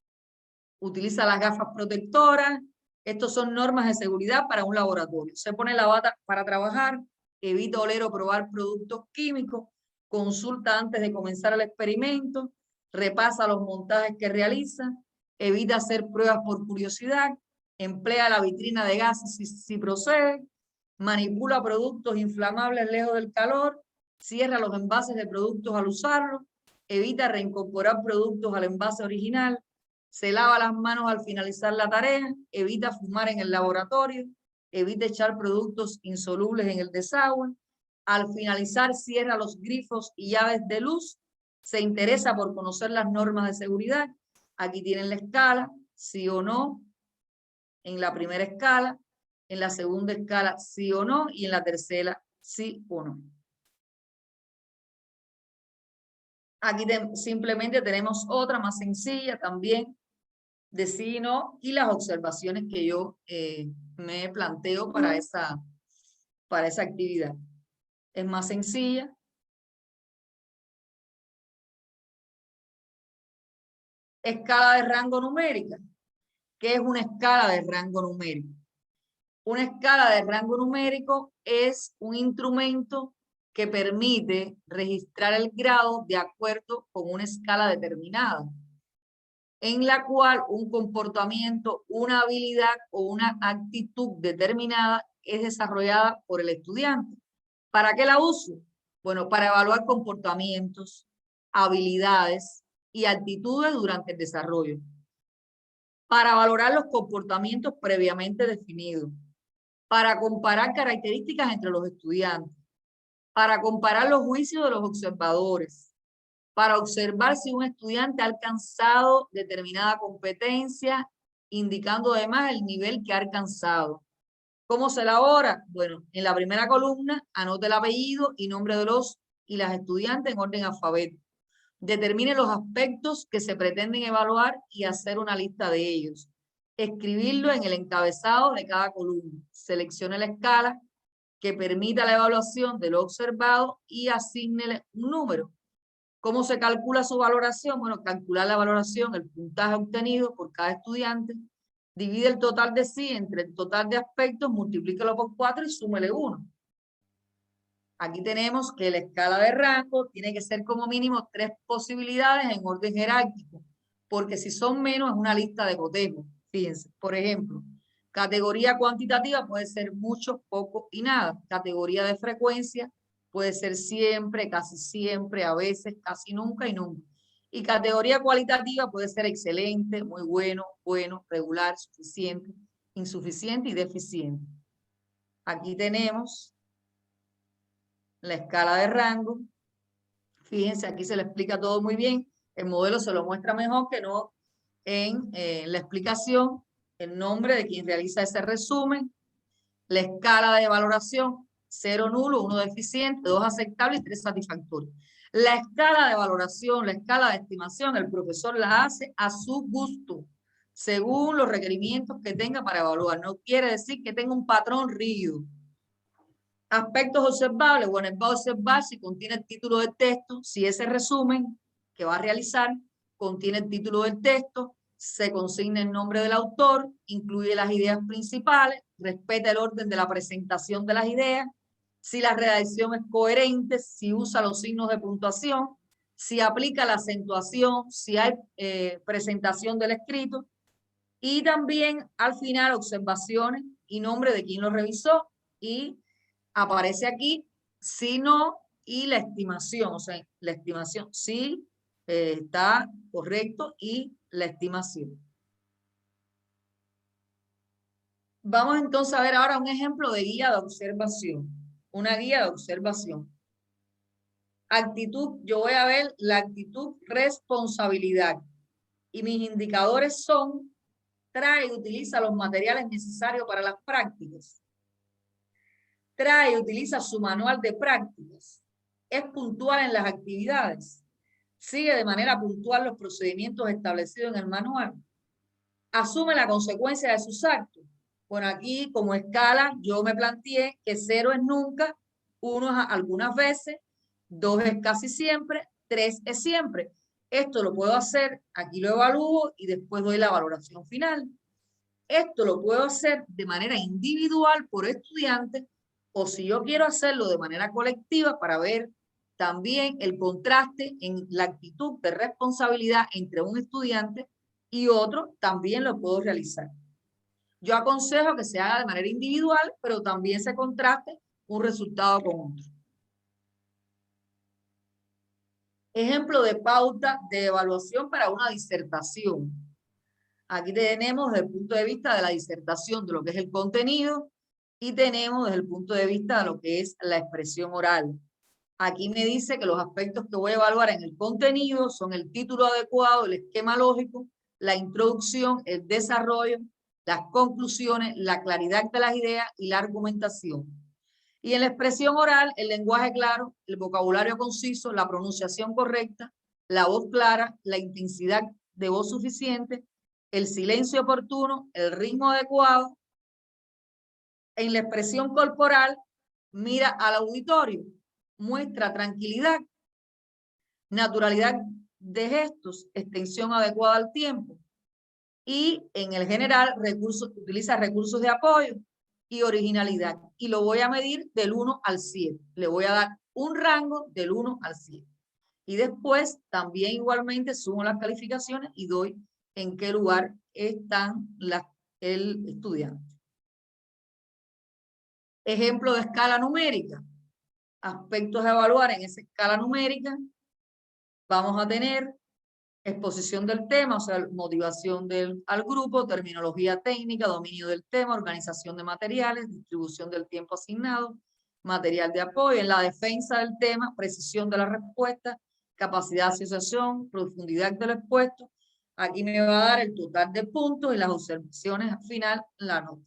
Speaker 4: Utiliza las gafas protectoras. Estos son normas de seguridad para un laboratorio. Se pone la bata para trabajar, evita oler o probar productos químicos, consulta antes de comenzar el experimento, repasa los montajes que realiza, evita hacer pruebas por curiosidad, emplea la vitrina de gases si procede, manipula productos inflamables lejos del calor, cierra los envases de productos al usarlos, evita reincorporar productos al envase original, se lava las manos al finalizar la tarea, evita fumar en el laboratorio, evita echar productos insolubles en el desagüe, al finalizar cierra los grifos y llaves de luz, se interesa por conocer las normas de seguridad. Aquí tienen la escala, sí o no, en la primera escala, en la segunda escala, sí o no, y en la tercera, sí o no. Aquí simplemente tenemos otra más sencilla también, de sí y no, y las observaciones que yo me planteo para esa actividad. Es más sencilla. Escala de rango numérica. ¿Qué es una escala de rango numérico? Una escala de rango numérico es un instrumento que permite registrar el grado de acuerdo con una escala determinada, en la cual un comportamiento, una habilidad o una actitud determinada es desarrollada por el estudiante. ¿Para qué la uso? Bueno, para evaluar comportamientos, habilidades y actitudes durante el desarrollo. Para valorar los comportamientos previamente definidos. Para comparar características entre los estudiantes. Para comparar los juicios de los observadores. Para observar si un estudiante ha alcanzado determinada competencia, indicando además el nivel que ha alcanzado. ¿Cómo se elabora? Bueno, en la primera columna, anote el apellido y nombre de los y las estudiantes en orden alfabético. Determine los aspectos que se pretenden evaluar y hacer una lista de ellos. Escribirlo en el encabezado de cada columna. Seleccione la escala que permita la evaluación de lo observado y asígnele un número. ¿Cómo se calcula su valoración? Bueno, calcular la valoración, el puntaje obtenido por cada estudiante, divide el total de sí entre el total de aspectos, multiplícalo por 4 y súmele 1. Aquí tenemos que la escala de rango tiene que ser como mínimo 3 posibilidades en orden jerárquico, porque si son menos es una lista de cotejo. Fíjense, por ejemplo, categoría cuantitativa puede ser mucho, poco y nada. Categoría de frecuencia puede ser siempre, casi siempre, a veces, casi nunca y nunca. Y categoría cualitativa puede ser excelente, muy bueno, bueno, regular, suficiente, insuficiente y deficiente. Aquí tenemos la escala de rango. Fíjense, aquí se le explica todo muy bien. El modelo se lo muestra mejor que no en la explicación, el nombre de quien realiza ese resumen, la escala de valoración, 0 nulo, 1 deficiente, 2 aceptable y 3 satisfactorio. La escala de valoración, la escala de estimación, el profesor la hace a su gusto, según los requerimientos que tenga para evaluar. No quiere decir que tenga un patrón rígido. Aspectos observables. Bueno, él va a observar si contiene el título del texto, si ese resumen que va a realizar contiene el título del texto, se consigna el nombre del autor, incluye las ideas principales, respeta el orden de la presentación de las ideas, si la redacción es coherente, si usa los signos de puntuación, si aplica la acentuación, si hay presentación del escrito, y también al final observaciones y nombre de quien lo revisó, y aparece aquí si no y la estimación, o sea, la estimación si está correcto y la estimación. Vamos entonces a ver ahora un ejemplo de guía de observación, una guía de observación. Actitud, yo voy a ver la actitud responsabilidad y mis indicadores son: trae y utiliza los materiales necesarios para las prácticas, trae y utiliza su manual de prácticas, es puntual en las actividades, sigue de manera puntual los procedimientos establecidos en el manual, asume la consecuencia de sus actos. Bueno, aquí como escala yo me planteé que 0 es nunca, 1 es algunas veces, 2 es casi siempre, 3 es siempre. Esto lo puedo hacer, aquí lo evalúo y después doy la valoración final. Esto lo puedo hacer de manera individual por estudiante, o si yo quiero hacerlo de manera colectiva para ver también el contraste en la actitud de responsabilidad entre un estudiante y otro, también lo puedo realizar. Yo aconsejo que se haga de manera individual, pero también se contraste un resultado con otro. Ejemplo de pauta de evaluación para una disertación. Aquí tenemos desde el punto de vista de la disertación de lo que es el contenido y tenemos desde el punto de vista de lo que es la expresión oral. Aquí me dice que los aspectos que voy a evaluar en el contenido son el título adecuado, el esquema lógico, la introducción, el desarrollo, las conclusiones, la claridad de las ideas y la argumentación. Y en la expresión oral, el lenguaje claro, el vocabulario conciso, la pronunciación correcta, la voz clara, la intensidad de voz suficiente, el silencio oportuno, el ritmo adecuado. En la expresión corporal, mira al auditorio, muestra tranquilidad, naturalidad de gestos, extensión adecuada al tiempo. Y en el general, utiliza recursos de apoyo y originalidad. Y lo voy a medir del 1 al 7. Le voy a dar un rango del 1 al 7. Y después también igualmente sumo las calificaciones y doy en qué lugar están el estudiante. Ejemplo de escala numérica. Aspectos a evaluar en esa escala numérica. Vamos a tener exposición del tema, o sea, motivación al grupo, terminología técnica, dominio del tema, organización de materiales, distribución del tiempo asignado, material de apoyo, en la defensa del tema, precisión de la respuesta, capacidad de asociación, profundidad del expuesto. Aquí me va a dar el total de puntos y las observaciones al final, la nota.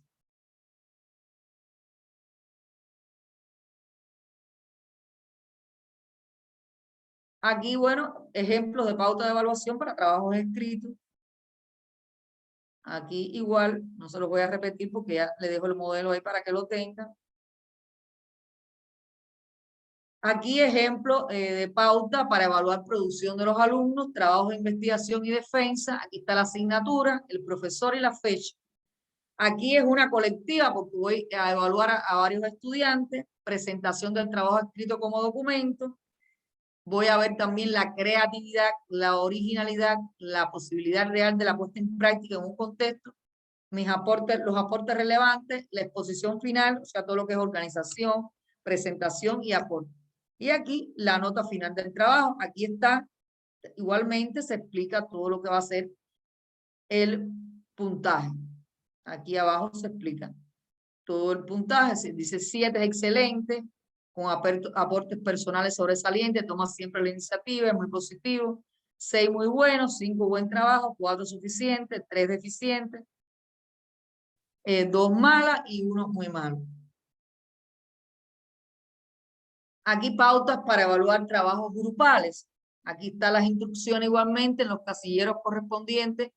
Speaker 4: Aquí, bueno, ejemplos de pauta de evaluación para trabajos escritos. Aquí igual, no se los voy a repetir porque ya le dejo el modelo ahí para que lo tengan. Aquí ejemplo de pauta para evaluar producción de los alumnos, trabajos de investigación y defensa. Aquí está la asignatura, el profesor y la fecha. Aquí es una colectiva porque voy a evaluar a varios estudiantes, presentación del trabajo escrito como documento. Voy a ver también la creatividad, la originalidad, la posibilidad real de la puesta en práctica en un contexto, mis aportes, los aportes relevantes, la exposición final, o sea, todo lo que es organización, presentación y aporte. Y aquí la nota final del trabajo. Aquí está, igualmente se explica todo lo que va a ser el puntaje. Aquí abajo se explica todo el puntaje. Se dice 7 es excelente, con aportes personales sobresalientes, toma siempre la iniciativa, es muy positivo. 6 muy bueno, 5 buen trabajo, 4 suficiente, 3 deficiente, 2 malas y 1 muy malo. Aquí pautas para evaluar trabajos grupales. Aquí están las instrucciones igualmente en los casilleros correspondientes.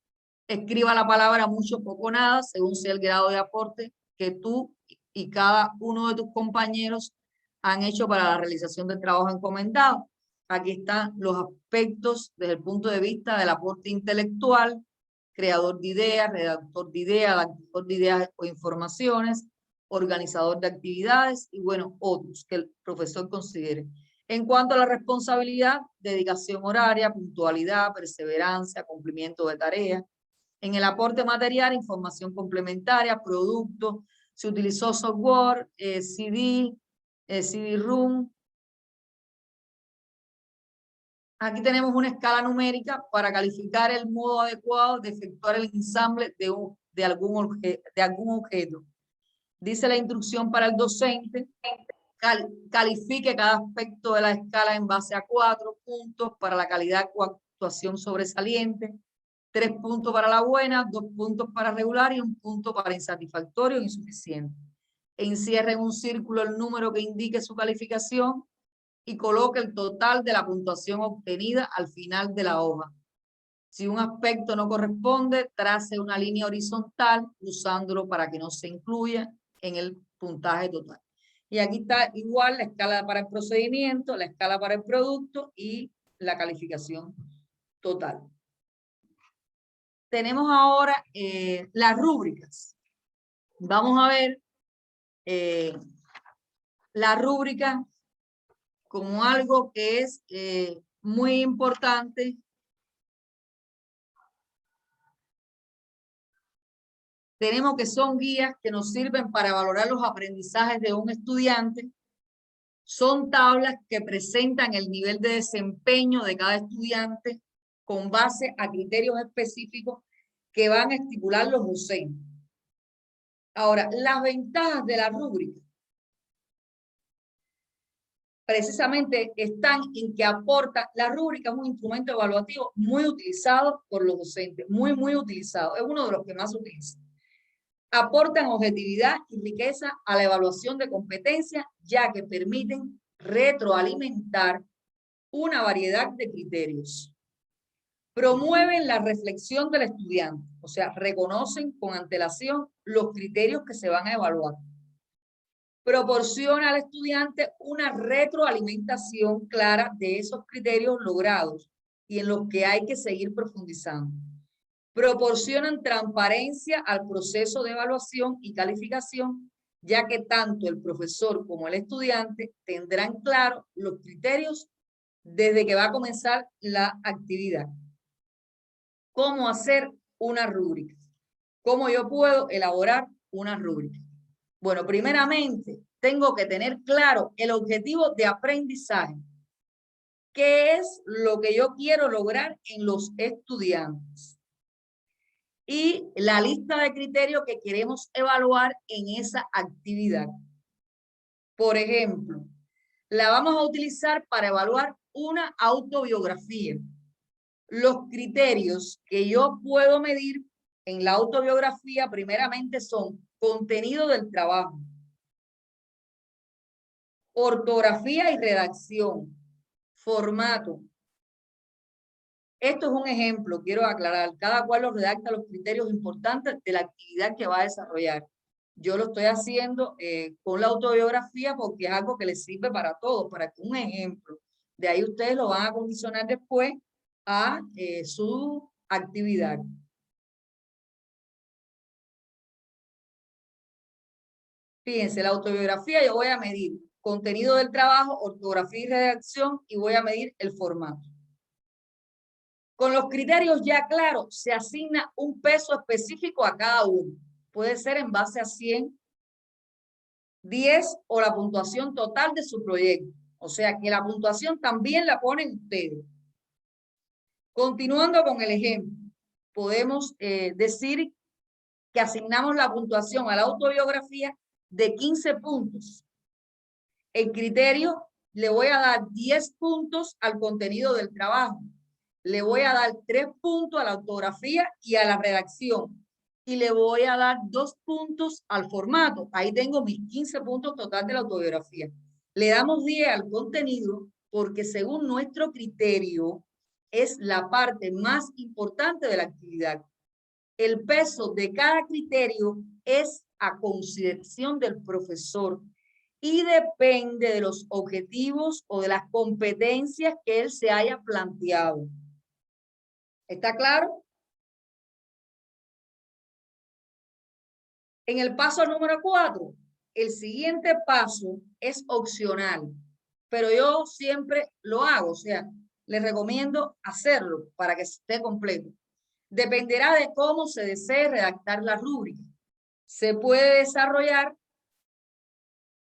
Speaker 4: Escriba la palabra mucho, poco, nada, según sea el grado de aporte que tú y cada uno de tus compañeros han hecho para la realización del trabajo encomendado. Aquí están los aspectos desde el punto de vista del aporte intelectual, creador de ideas, redactor de ideas, adaptador de ideas o informaciones, organizador de actividades y, bueno, otros que el profesor considere. En cuanto a la responsabilidad, dedicación horaria, puntualidad, perseverancia, cumplimiento de tareas. En el aporte material, información complementaria, productos, se utilizó software, CD, CD-ROOM. Aquí tenemos una escala numérica para calificar el modo adecuado de efectuar el ensamble de algún objeto. Dice la instrucción para el docente, califique cada aspecto de la escala en base a 4 puntos para la calidad o actuación sobresaliente, 3 puntos para la buena, 2 puntos para regular y 1 punto para insatisfactorio o insuficiente. Encierre en un círculo el número que indique su calificación y coloque el total de la puntuación obtenida al final de la hoja. Si un aspecto no corresponde, trace una línea horizontal usándolo para que no se incluya en el puntaje total. Y aquí está igual la escala para el procedimiento, la escala para el producto y la calificación total. Tenemos ahora las rúbricas. Vamos a ver la rúbrica como algo que es muy importante. Tenemos que son guías que nos sirven para valorar los aprendizajes de un estudiante. Son tablas que presentan el nivel de desempeño de cada estudiante con base a criterios específicos que van a estipular los docentes. Ahora, las ventajas de la rúbrica precisamente están en que aporta, la rúbrica es un instrumento evaluativo muy utilizado por los docentes, muy utilizado, es uno de los que más se utiliza. Aportan objetividad y riqueza a la evaluación de competencias, ya que permiten retroalimentar una variedad de criterios. Promueven la reflexión del estudiante, o sea, reconocen con antelación los criterios que se van a evaluar. Proporciona al estudiante una retroalimentación clara de esos criterios logrados y en los que hay que seguir profundizando. Proporcionan transparencia al proceso de evaluación y calificación, ya que tanto el profesor como el estudiante tendrán claro los criterios desde que va a comenzar la actividad. ¿Cómo hacer una rúbrica? ¿Cómo yo puedo elaborar una rúbrica? Bueno, primeramente, tengo que tener claro el objetivo de aprendizaje. ¿Qué es lo que yo quiero lograr en los estudiantes? Y la lista de criterios que queremos evaluar en esa actividad. Por ejemplo, la vamos a utilizar para evaluar una autobiografía. Los criterios que yo puedo medir en la autobiografía primeramente son contenido del trabajo, ortografía y redacción, formato. Esto es un ejemplo, quiero aclarar. Cada cual lo redacta los criterios importantes de la actividad que va a desarrollar. Yo lo estoy haciendo con la autobiografía porque es algo que les sirve para todos, para que un ejemplo. De ahí ustedes lo van a condicionar después a su actividad. Fíjense, la autobiografía yo voy a medir contenido del trabajo, ortografía y redacción y voy a medir el formato. Con los criterios ya claros, se asigna un peso específico a cada uno. Puede ser en base a 100, 10 o la puntuación total de su proyecto. O sea que la puntuación también la ponen ustedes. Continuando con el ejemplo, podemos decir que asignamos la puntuación a la autobiografía de 15 puntos. El criterio le voy a dar 10 puntos al contenido del trabajo. Le voy a dar 3 puntos a la ortografía y a la redacción. Y le voy a dar 2 puntos al formato. Ahí tengo mis 15 puntos total de la autobiografía. Le damos 10 al contenido porque según nuestro criterio es la parte más importante de la actividad. El peso de cada criterio es a consideración del profesor y depende de los objetivos o de las competencias que él se haya planteado. ¿Está claro? En el paso número 4, el siguiente paso es opcional, pero yo siempre lo hago, o sea, les recomiendo hacerlo para que esté completo. Dependerá de cómo se desee redactar la rúbrica. Se puede desarrollar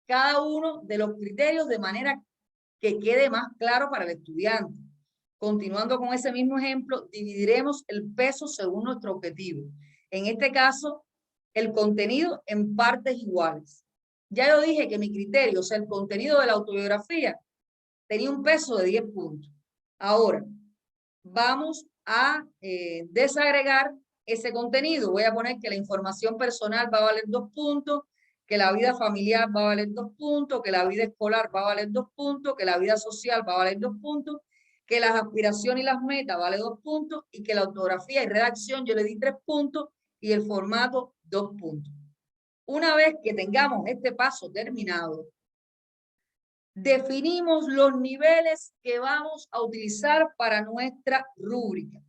Speaker 4: cada uno de los criterios de manera que quede más claro para el estudiante. Continuando con ese mismo ejemplo, dividiremos el peso según nuestro objetivo. En este caso, el contenido en partes iguales. Ya yo dije que mi criterio, o sea, el contenido de la autobiografía, tenía un peso de 10 puntos. Ahora, vamos a desagregar ese contenido. Voy a poner que la información personal va a valer 2 puntos, que la vida familiar va a valer 2 puntos, que la vida escolar va a valer 2 puntos, que la vida social va a valer 2 puntos, que las aspiraciones y las metas vale 2 puntos y que la ortografía y redacción yo le di 3 puntos y el formato 2 puntos. Una vez que tengamos este paso terminado, definimos los niveles que vamos a utilizar para nuestra rúbrica.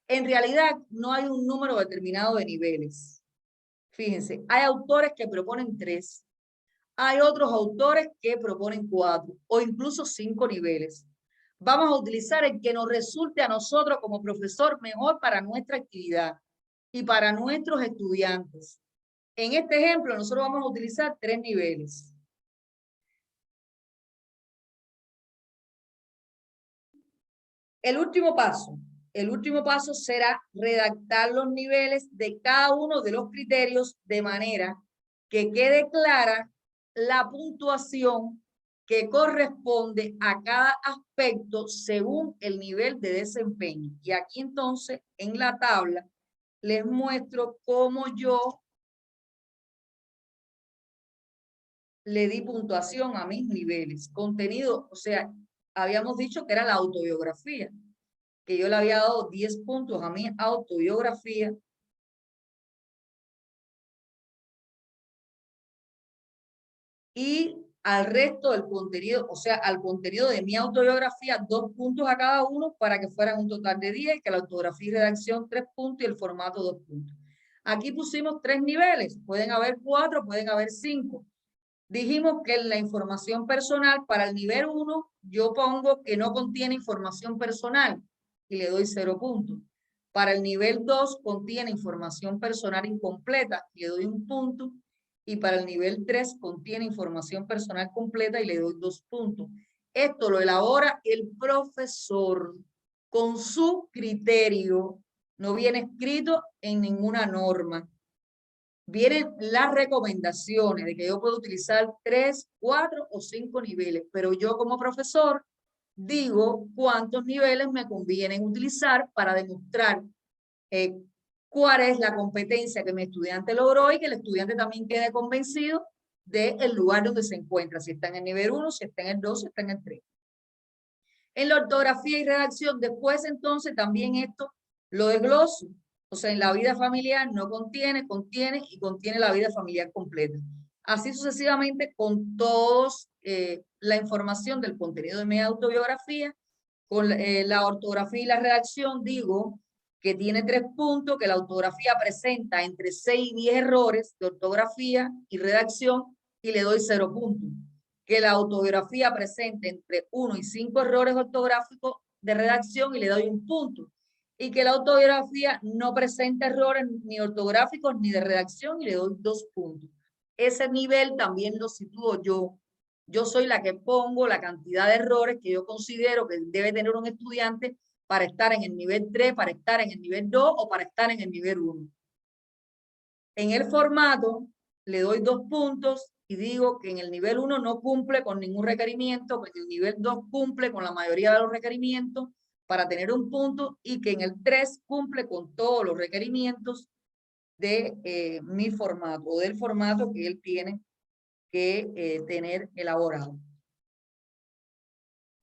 Speaker 4: En realidad no hay un número determinado de niveles. Fíjense, hay autores que proponen 3, hay otros autores que proponen 4 o incluso 5 niveles. Vamos a utilizar el que nos resulte a nosotros como profesor mejor para nuestra actividad y para nuestros estudiantes. En este ejemplo, nosotros vamos a utilizar 3 niveles. El último paso será redactar los niveles de cada uno de los criterios de manera que quede clara la puntuación que corresponde a cada aspecto según el nivel de desempeño. Y aquí entonces en la tabla les muestro cómo yo le di puntuación a mis niveles. Contenido, o sea, habíamos dicho que era la autobiografía, que yo le había dado 10 puntos a mi autobiografía. Y al resto del contenido, o sea, al contenido de mi autobiografía, 2 puntos a cada uno para que fueran un total de 10, que la ortografía y redacción 3 puntos y el formato 2 puntos. Aquí pusimos 3 niveles, pueden haber 4, pueden haber 5. Dijimos que en la información personal, para el nivel 1, yo pongo que no contiene información personal y le doy 0 puntos. Para el nivel 2, contiene información personal incompleta y le doy 1 punto. Y para el nivel 3, contiene información personal completa y le doy 2 puntos. Esto lo elabora el profesor con su criterio. No viene escrito en ninguna norma. Vienen las recomendaciones de que yo puedo utilizar 3, 4 o 5 niveles, pero yo como profesor digo cuántos niveles me convienen utilizar para demostrar cuál es la competencia que mi estudiante logró y que el estudiante también quede convencido del lugar donde se encuentra, si está en el nivel 1, si está en el 2, si está en el 3. En la ortografía y redacción, después entonces también esto lo desgloso. O sea, en la vida familiar no contiene, contiene y contiene la vida familiar completa. Así sucesivamente con todos la información del contenido de mi autobiografía. Con la ortografía y la redacción digo que tiene 3 puntos, que la ortografía presenta entre 6 y 10 errores de ortografía y redacción y le doy 0 puntos. Que la autobiografía presente entre 1 y 5 errores ortográficos de redacción y le doy 1 punto. Y que la autobiografía no presenta errores ni ortográficos ni de redacción y le doy 2 puntos. Ese nivel también lo sitúo yo. Yo soy la que pongo la cantidad de errores que yo considero que debe tener un estudiante para estar en el nivel 3, para estar en el nivel 2 o para estar en el nivel 1. En el formato le doy 2 puntos y digo que en el nivel 1 no cumple con ningún requerimiento, que en el nivel 2 cumple con la mayoría de los requerimientos para tener 1 punto y que en el 3 cumple con todos los requerimientos de mi formato o del formato que él tiene que tener elaborado.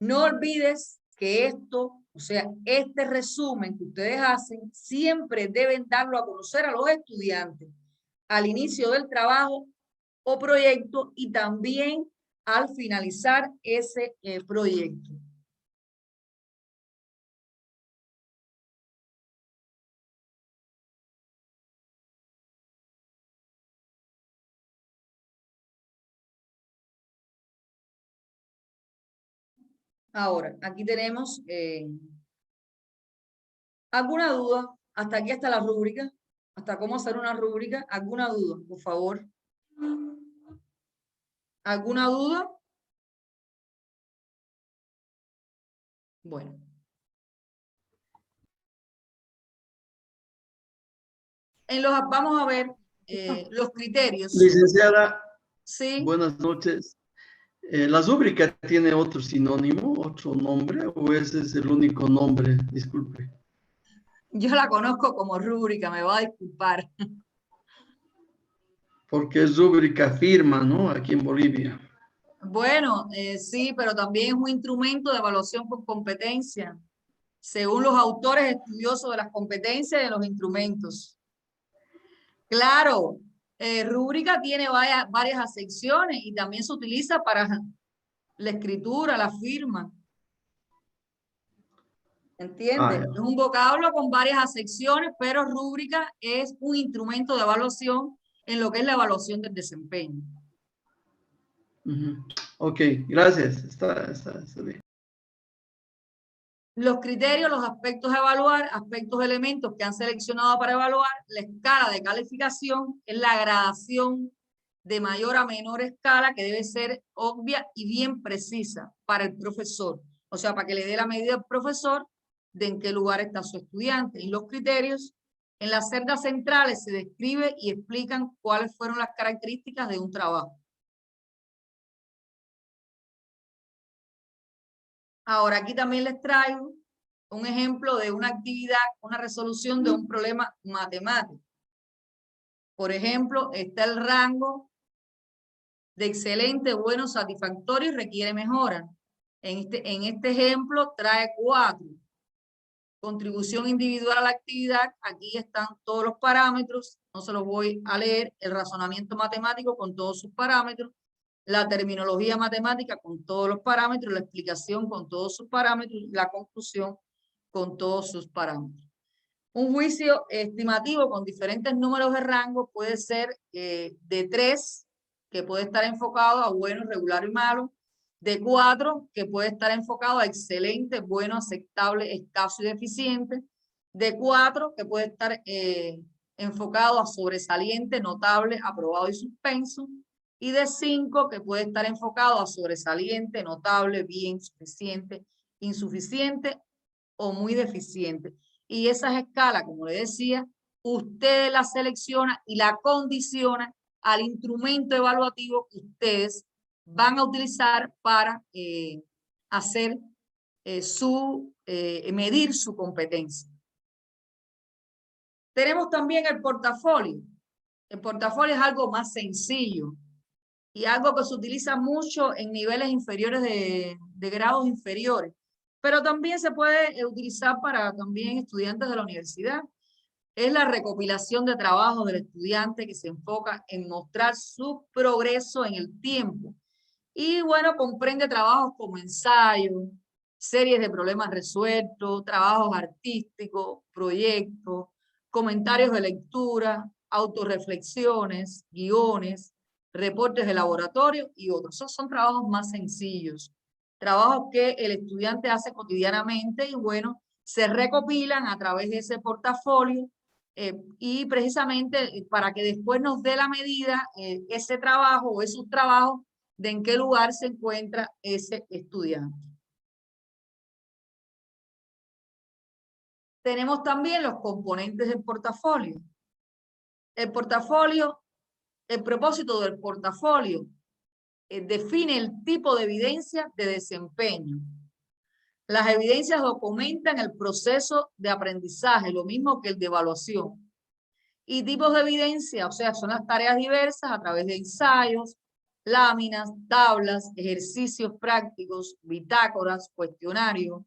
Speaker 4: No olvides que esto, o sea, este resumen que ustedes hacen, siempre deben darlo a conocer a los estudiantes. al inicio del trabajo o proyecto y también al finalizar ese proyecto. Ahora, aquí tenemos ¿alguna duda? Hasta aquí está la rúbrica. Hasta cómo hacer una rúbrica. ¿Alguna duda, por favor? ¿Alguna duda? Bueno. Vamos a ver los criterios.
Speaker 10: Licenciada,
Speaker 4: Sí.
Speaker 10: buenas noches. ¿La rúbrica tiene otro sinónimo, otro nombre, o ese es el único nombre? Disculpe.
Speaker 4: Yo la conozco como rúbrica, me va a disculpar.
Speaker 10: Porque es rúbrica firma, ¿no? Aquí en Bolivia.
Speaker 4: Bueno, sí, pero también es un instrumento de evaluación por competencia, según los autores estudiosos de las competencias y de los instrumentos. Claro, rúbrica tiene varias acepciones y también se utiliza para la escritura, la firma. ¿Entiendes? Es un vocablo con varias acepciones, pero rúbrica es un instrumento de evaluación en lo que es la evaluación del desempeño.
Speaker 10: Ok, gracias. Está bien.
Speaker 4: Los criterios, los aspectos a evaluar, aspectos, elementos que han seleccionado para evaluar, la escala de calificación es la gradación de mayor a menor escala que debe ser obvia y bien precisa para el profesor. O sea, para que le dé la medida al profesor de en qué lugar está su estudiante. Y los criterios, en las celdas centrales se describe y explican cuáles fueron las características de un trabajo. Ahora, aquí también les traigo un ejemplo de una actividad, una resolución de un problema matemático. Por ejemplo, está el rango de excelente, bueno, satisfactorio y requiere mejora. En este ejemplo trae 4. Contribución individual a la actividad. Aquí están todos los parámetros. No se los voy a leer. El razonamiento matemático con todos sus parámetros. La terminología matemática con todos los parámetros. La explicación con todos sus parámetros. La conclusión con todos sus parámetros. Un juicio estimativo con diferentes números de rango puede ser de 3, que puede estar enfocado a bueno, regular y malo. De 4, que puede estar enfocado a excelente, bueno, aceptable, escaso y deficiente. De 4, que puede estar enfocado a sobresaliente, notable, aprobado y suspenso. Y de 5, que puede estar enfocado a sobresaliente, notable, bien, suficiente, insuficiente o muy deficiente. Y esas escalas, como le decía, usted las selecciona y la condiciona al instrumento evaluativo que ustedes van a utilizar para hacer medir su competencia. Tenemos también el portafolio. El portafolio es algo más sencillo y algo que se utiliza mucho en niveles inferiores de grados inferiores, pero también se puede utilizar para también estudiantes de la universidad. Es la recopilación de trabajos del estudiante que se enfoca en mostrar su progreso en el tiempo. Y bueno, comprende trabajos como ensayos, series de problemas resueltos, trabajos artísticos, proyectos, comentarios de lectura, autorreflexiones, guiones, reportes de laboratorio y otros. Esos son trabajos más sencillos, trabajos que el estudiante hace cotidianamente y bueno, se recopilan a través de ese portafolio y precisamente para que después nos dé la medida ese trabajo o esos trabajos de en qué lugar se encuentra ese estudiante. Tenemos también los componentes del portafolio. El portafolio, el propósito del portafolio define el tipo de evidencia de desempeño. Las evidencias documentan el proceso de aprendizaje, lo mismo que el de evaluación. Y tipos de evidencia, o sea, son las tareas diversas a través de ensayos, láminas, tablas, ejercicios prácticos, bitácoras, cuestionarios.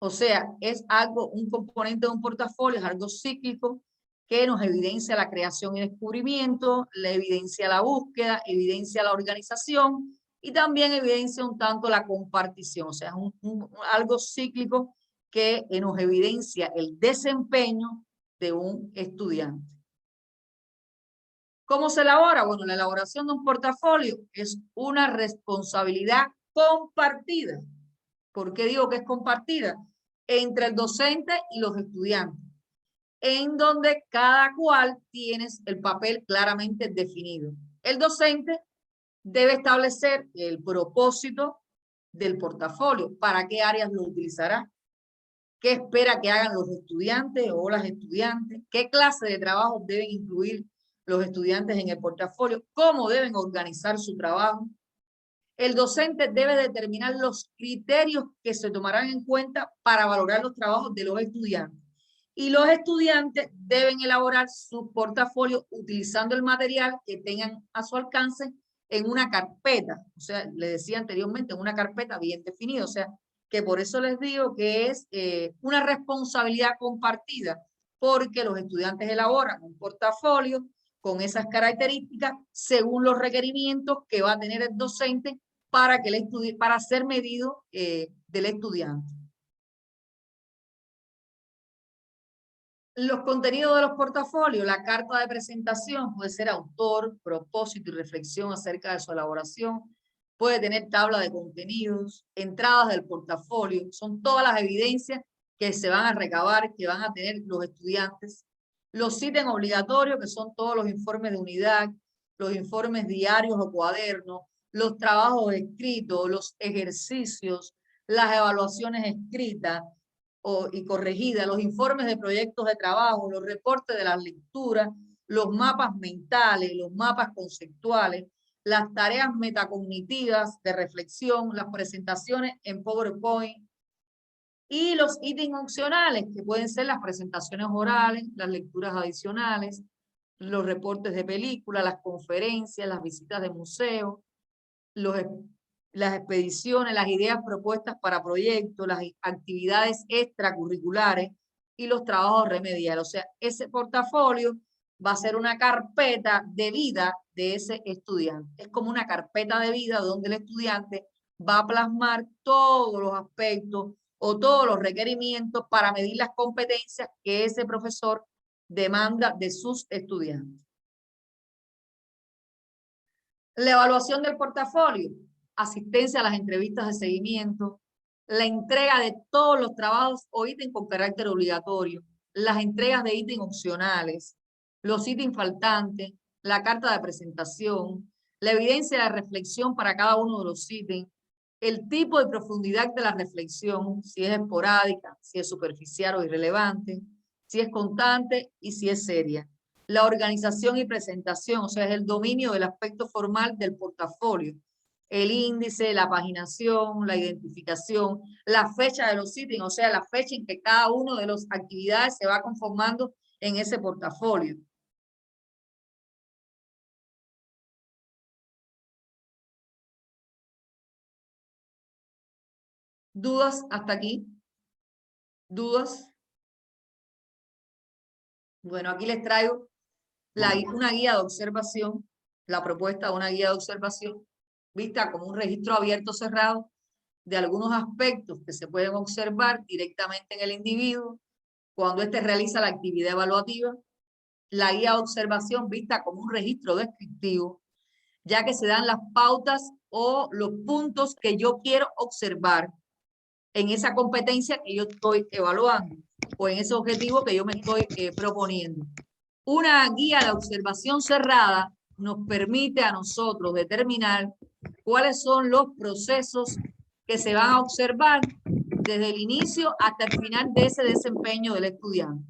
Speaker 4: O sea, es algo, un componente de un portafolio, es algo cíclico que nos evidencia la creación y descubrimiento, la evidencia la búsqueda, evidencia la organización y también evidencia un tanto la compartición, o sea, algo cíclico que nos evidencia el desempeño de un estudiante. ¿Cómo se elabora? Bueno, la elaboración de un portafolio es una responsabilidad compartida. ¿Por qué digo que es compartida? Entre el docente y los estudiantes, en donde cada cual tiene el papel claramente definido. El docente debe establecer el propósito del portafolio, para qué áreas lo utilizará, qué espera que hagan los estudiantes o las estudiantes, qué clase de trabajo deben incluir los estudiantes en el portafolio, cómo deben organizar su trabajo. El docente debe determinar los criterios que se tomarán en cuenta para valorar los trabajos de los estudiantes. Y los estudiantes deben elaborar su portafolio utilizando el material que tengan a su alcance en una carpeta. O sea, le decía anteriormente, en una carpeta bien definida. O sea, que por eso les digo que es una responsabilidad compartida, porque los estudiantes elaboran un portafolio con esas características según los requerimientos que va a tener el docente para ser medido del estudiante. Los contenidos de los portafolios, la carta de presentación puede ser autor, propósito y reflexión acerca de su elaboración, puede tener tabla de contenidos, entradas del portafolio, son todas las evidencias que se van a recabar, que van a tener los estudiantes. Los ítems obligatorios, que son todos los informes de unidad, los informes diarios o cuadernos, los trabajos escritos, los ejercicios, las evaluaciones escritas y corregidas, los informes de proyectos de trabajo, los reportes de las lecturas, los mapas mentales, los mapas conceptuales, las tareas metacognitivas de reflexión, las presentaciones en PowerPoint y los ítems opcionales, que pueden ser las presentaciones orales, las lecturas adicionales, los reportes de película, las conferencias, las visitas de museo, las expediciones, las ideas propuestas para proyectos, las actividades extracurriculares y los trabajos remediales. O sea, ese portafolio va a ser una carpeta de vida de ese estudiante. Es como una carpeta de vida donde el estudiante va a plasmar todos los aspectos o todos los requerimientos para medir las competencias que ese profesor demanda de sus estudiantes. La evaluación del portafolio, asistencia a las entrevistas de seguimiento, la entrega de todos los trabajos o ítems con carácter obligatorio, las entregas de ítems opcionales, los ítems faltantes, la carta de presentación, la evidencia de reflexión para cada uno de los ítems, el tipo de profundidad de la reflexión, si es esporádica, si es superficial o irrelevante, si es constante y si es seria. La organización y presentación, o sea, es el dominio del aspecto formal del portafolio. El índice, la paginación, la identificación, la fecha de los ítems, o sea, la fecha en que cada uno de las actividades se va conformando en ese portafolio. ¿Dudas hasta aquí? ¿Dudas? Bueno, aquí les traigo una guía de observación, la propuesta de una guía de observación, vista como un registro abierto cerrado de algunos aspectos que se pueden observar directamente en el individuo cuando éste realiza la actividad evaluativa. La guía de observación vista como un registro descriptivo, ya que se dan las pautas o los puntos que yo quiero observar en esa competencia que yo estoy evaluando o en ese objetivo que yo me estoy proponiendo. Una guía de observación cerrada nos permite a nosotros determinar cuáles son los procesos que se van a observar desde el inicio hasta el final de ese desempeño del estudiante.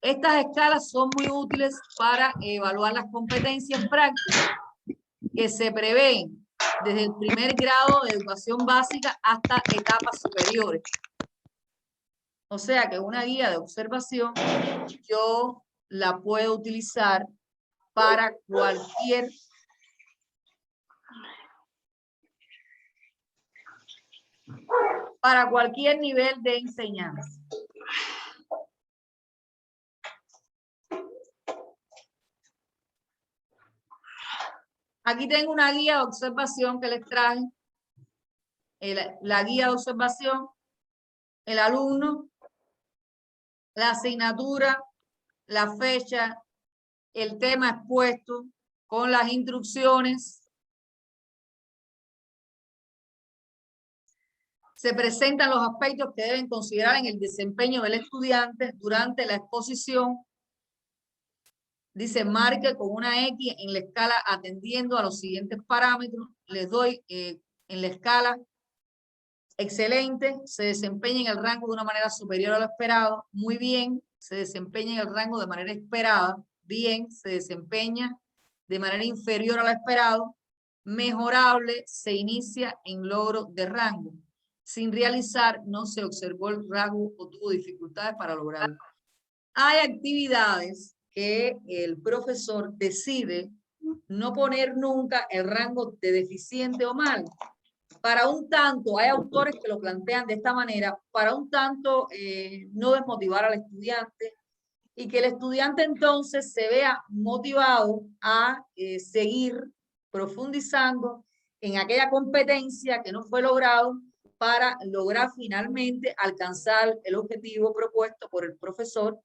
Speaker 4: Estas escalas son muy útiles para evaluar las competencias prácticas que se prevén desde el primer grado de educación básica hasta etapas superiores. O sea que una guía de observación yo la puedo utilizar para cualquier nivel de enseñanza. Aquí tengo una guía de observación que les traje. La guía de observación, el alumno, la asignatura, la fecha, el tema expuesto con las instrucciones. Se presentan los aspectos que deben considerar en el desempeño del estudiante durante la exposición. Dice, marque con una X en la escala atendiendo a los siguientes parámetros. Les doy en la escala excelente, se desempeña en el rango de una manera superior a lo esperado. Muy bien, se desempeña en el rango de manera esperada. Bien, se desempeña de manera inferior a lo esperado. Mejorable, se inicia en logro de rango. Sin realizar, no se observó el rango o tuvo dificultades para lograrlo. Hay actividades que el profesor decide no poner nunca el rango de deficiente o mal. Para un tanto, hay autores que lo plantean de esta manera, para un tanto no desmotivar al estudiante y que el estudiante entonces se vea motivado a seguir profundizando en aquella competencia que no fue logrado para lograr finalmente alcanzar el objetivo propuesto por el profesor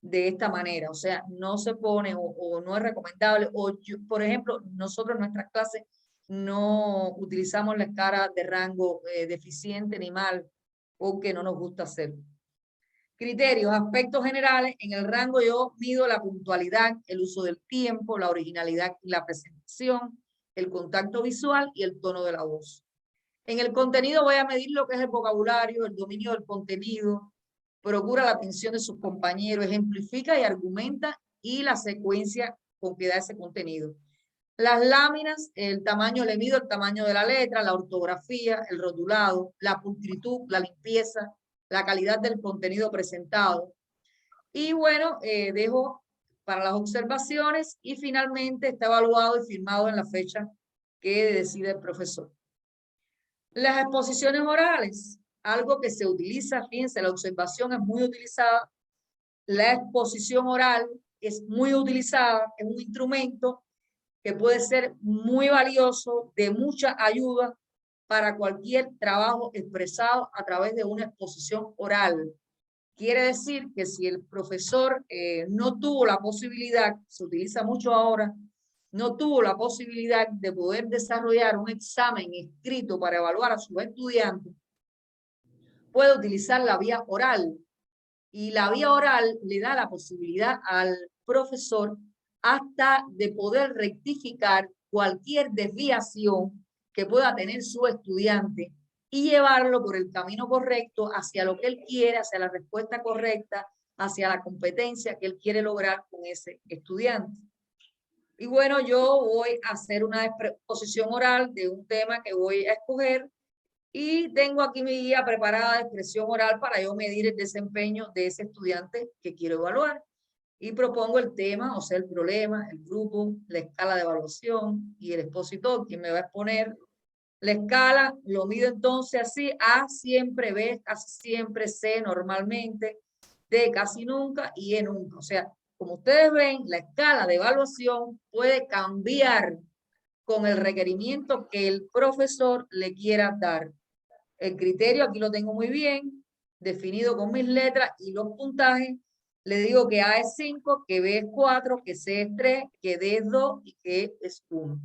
Speaker 4: de esta manera. O sea, no se pone o no es recomendable. O yo, por ejemplo, nosotros en nuestras clases no utilizamos la escala de rango deficiente ni mal, porque no nos gusta hacerlo. Criterios, aspectos generales. En el rango yo mido la puntualidad, el uso del tiempo, la originalidad y la presentación, el contacto visual y el tono de la voz. En el contenido voy a medir lo que es el vocabulario, el dominio del contenido, procura la atención de sus compañeros, ejemplifica y argumenta y la secuencia con que da ese contenido. Las láminas, el tamaño, le mido el tamaño de la letra, la ortografía, el rotulado, la pulcritud, la limpieza, la calidad del contenido presentado. Y bueno, dejo para las observaciones y finalmente está evaluado y firmado en la fecha que decide el profesor. Las exposiciones orales, algo que se utiliza, fíjense, la observación es muy utilizada. La exposición oral es muy utilizada, es un instrumento que puede ser muy valioso, de mucha ayuda para cualquier trabajo expresado a través de una exposición oral. Quiere decir que si el profesor no tuvo la posibilidad, se utiliza mucho ahora, no tuvo la posibilidad de poder desarrollar un examen escrito para evaluar a sus estudiantes, puede utilizar la vía oral. Y la vía oral le da la posibilidad al profesor hasta de poder rectificar cualquier desviación que pueda tener su estudiante y llevarlo por el camino correcto hacia lo que él quiere, hacia la respuesta correcta, hacia la competencia que él quiere lograr con ese estudiante. Y bueno, yo voy a hacer una exposición oral de un tema que voy a escoger y tengo aquí mi guía preparada de expresión oral para yo medir el desempeño de ese estudiante que quiero evaluar. Y propongo el tema, o sea, el problema, el grupo, la escala de evaluación y el expositor, quien me va a exponer. La escala lo mido entonces así: A siempre, B casi siempre, C normalmente, D casi nunca y E nunca. O sea, como ustedes ven, la escala de evaluación puede cambiar con el requerimiento que el profesor le quiera dar. El criterio aquí lo tengo muy bien definido con mis letras y los puntajes. Le digo que A es 5, que B es 4, que C es 3, que D es 2 y que E es 1.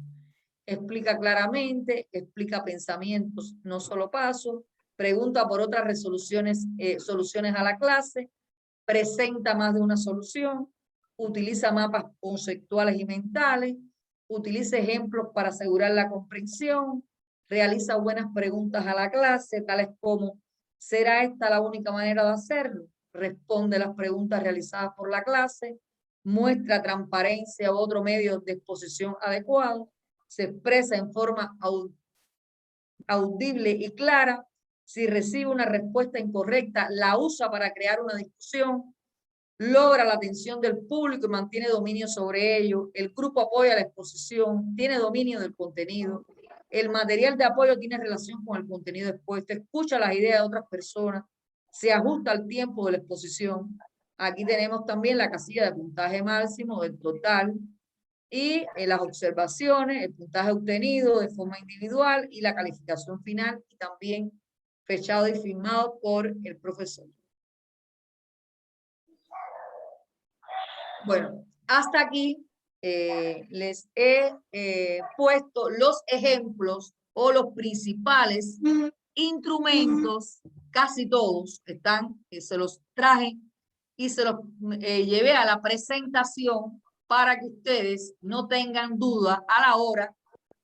Speaker 4: Explica claramente, explica pensamientos, no solo pasos, pregunta por otras resoluciones, soluciones a la clase, presenta más de una solución, utiliza mapas conceptuales y mentales, utiliza ejemplos para asegurar la comprensión, realiza buenas preguntas a la clase, tales como: ¿será esta la única manera de hacerlo? Responde las preguntas realizadas por la clase, muestra transparencia u otro medio de exposición adecuado, se expresa en forma audible y clara. Si recibe una respuesta incorrecta, la usa para crear una discusión, logra la atención del público y mantiene dominio sobre ello. El grupo apoya la exposición, tiene dominio del contenido. El material de apoyo tiene relación con el contenido expuesto, escucha las ideas de otras personas, se ajusta al tiempo de la exposición. Aquí tenemos también la casilla de puntaje máximo del total. y las observaciones, el puntaje obtenido de forma individual y la calificación final, y también fechado y firmado por el profesor. Bueno, hasta aquí les he puesto los ejemplos o los principales instrumentos, casi todos están, se los traje y se los llevé a la presentación para que ustedes no tengan duda a la hora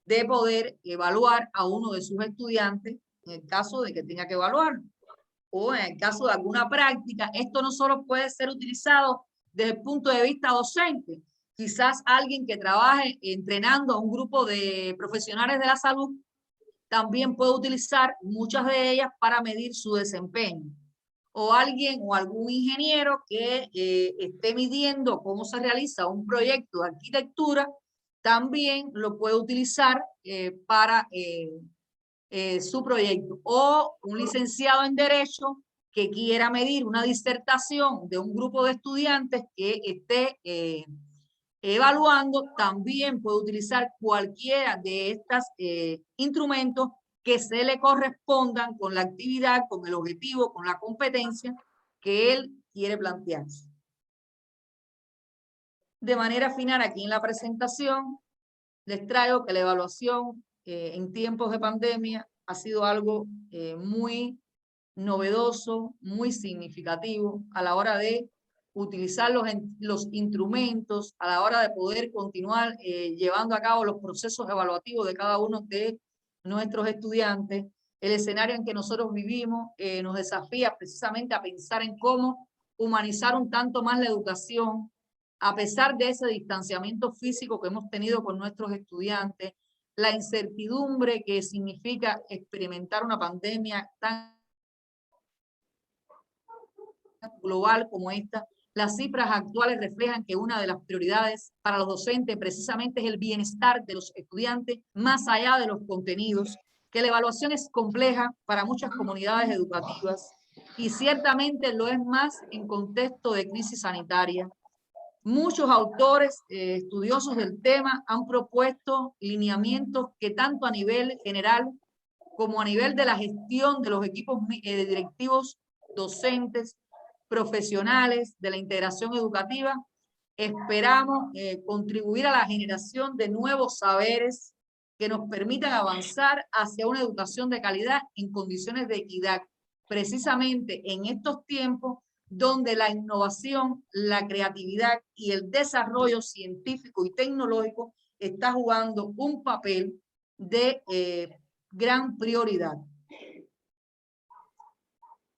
Speaker 4: de poder evaluar a uno de sus estudiantes en el caso de que tenga que evaluar, o en el caso de alguna práctica. Esto no solo puede ser utilizado desde el punto de vista docente, quizás alguien que trabaje entrenando a un grupo de profesionales de la salud también puede utilizar muchas de ellas para medir su desempeño. O alguien o algún ingeniero que esté midiendo cómo se realiza un proyecto de arquitectura, también lo puede utilizar para su proyecto. O un licenciado en Derecho que quiera medir una disertación de un grupo de estudiantes que esté evaluando, también puede utilizar cualquiera de estos instrumentos que se le correspondan con la actividad, con el objetivo, con la competencia que él quiere plantearse. De manera final, aquí en la presentación, les traigo que la evaluación en tiempos de pandemia ha sido algo muy novedoso, muy significativo a la hora de utilizar los instrumentos, a la hora de poder continuar llevando a cabo los procesos evaluativos de cada uno de nuestros estudiantes. El escenario en que nosotros vivimos nos desafía precisamente a pensar en cómo humanizar un tanto más la educación, a pesar de ese distanciamiento físico que hemos tenido con nuestros estudiantes, la incertidumbre que significa experimentar una pandemia tan global como esta. Las cifras actuales reflejan que una de las prioridades para los docentes precisamente es el bienestar de los estudiantes, más allá de los contenidos, que la evaluación es compleja para muchas comunidades educativas y ciertamente lo es más en contexto de crisis sanitaria. Muchos autores estudiosos del tema han propuesto lineamientos que tanto a nivel general como a nivel de la gestión de los equipos directivos, docentes, profesionales de la integración educativa, esperamos contribuir a la generación de nuevos saberes que nos permitan avanzar hacia una educación de calidad en condiciones de equidad, precisamente en estos tiempos donde la innovación, la creatividad y el desarrollo científico y tecnológico está jugando un papel de gran prioridad.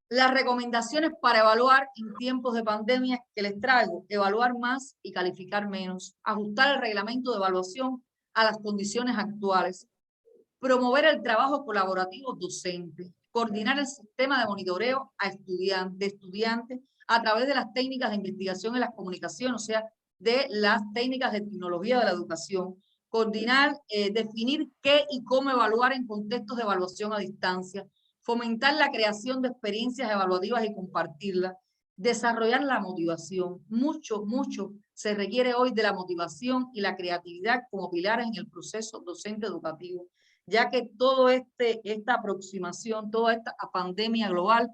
Speaker 4: Las recomendaciones para evaluar en tiempos de pandemia que les traigo: evaluar más y calificar menos, ajustar el reglamento de evaluación a las condiciones actuales, promover el trabajo colaborativo docente, coordinar el sistema de monitoreo a estudiantes a través de las técnicas de investigación en las comunicaciones, o sea, de las técnicas de tecnología de la educación, coordinar, definir qué y cómo evaluar en contextos de evaluación a distancia, fomentar la creación de experiencias evaluativas y compartirlas, desarrollar la motivación. Mucho se requiere hoy de la motivación y la creatividad como pilares en el proceso docente educativo, ya que toda esta aproximación, toda esta pandemia global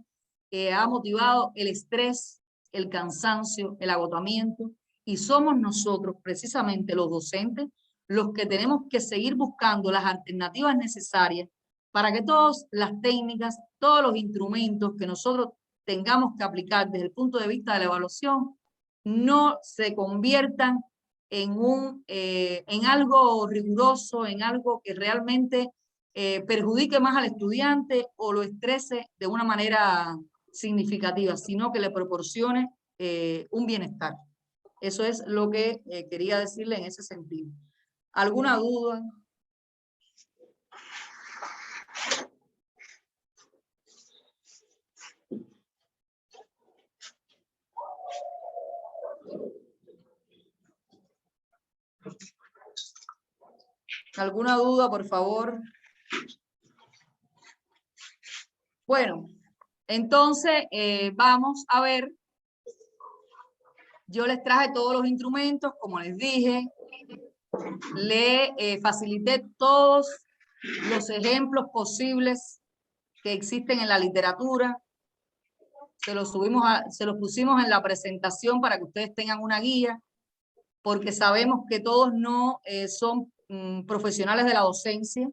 Speaker 4: ha motivado el estrés, el cansancio, el agotamiento, y somos nosotros, precisamente los docentes, los que tenemos que seguir buscando las alternativas necesarias para que todas las técnicas, todos los instrumentos que nosotros tengamos que aplicar desde el punto de vista de la evaluación no se conviertan en algo riguroso, en algo que realmente perjudique más al estudiante o lo estrese de una manera significativa, sino que le proporcione un bienestar. Eso es lo que quería decirle en ese sentido. ¿Alguna duda? ¿Alguna duda, por favor? Bueno, entonces vamos a ver. Yo les traje todos los instrumentos, como les dije. le facilité todos los ejemplos posibles que existen en la literatura. Se los pusimos en la presentación para que ustedes tengan una guía, porque sabemos que todos no son profesionales de la docencia,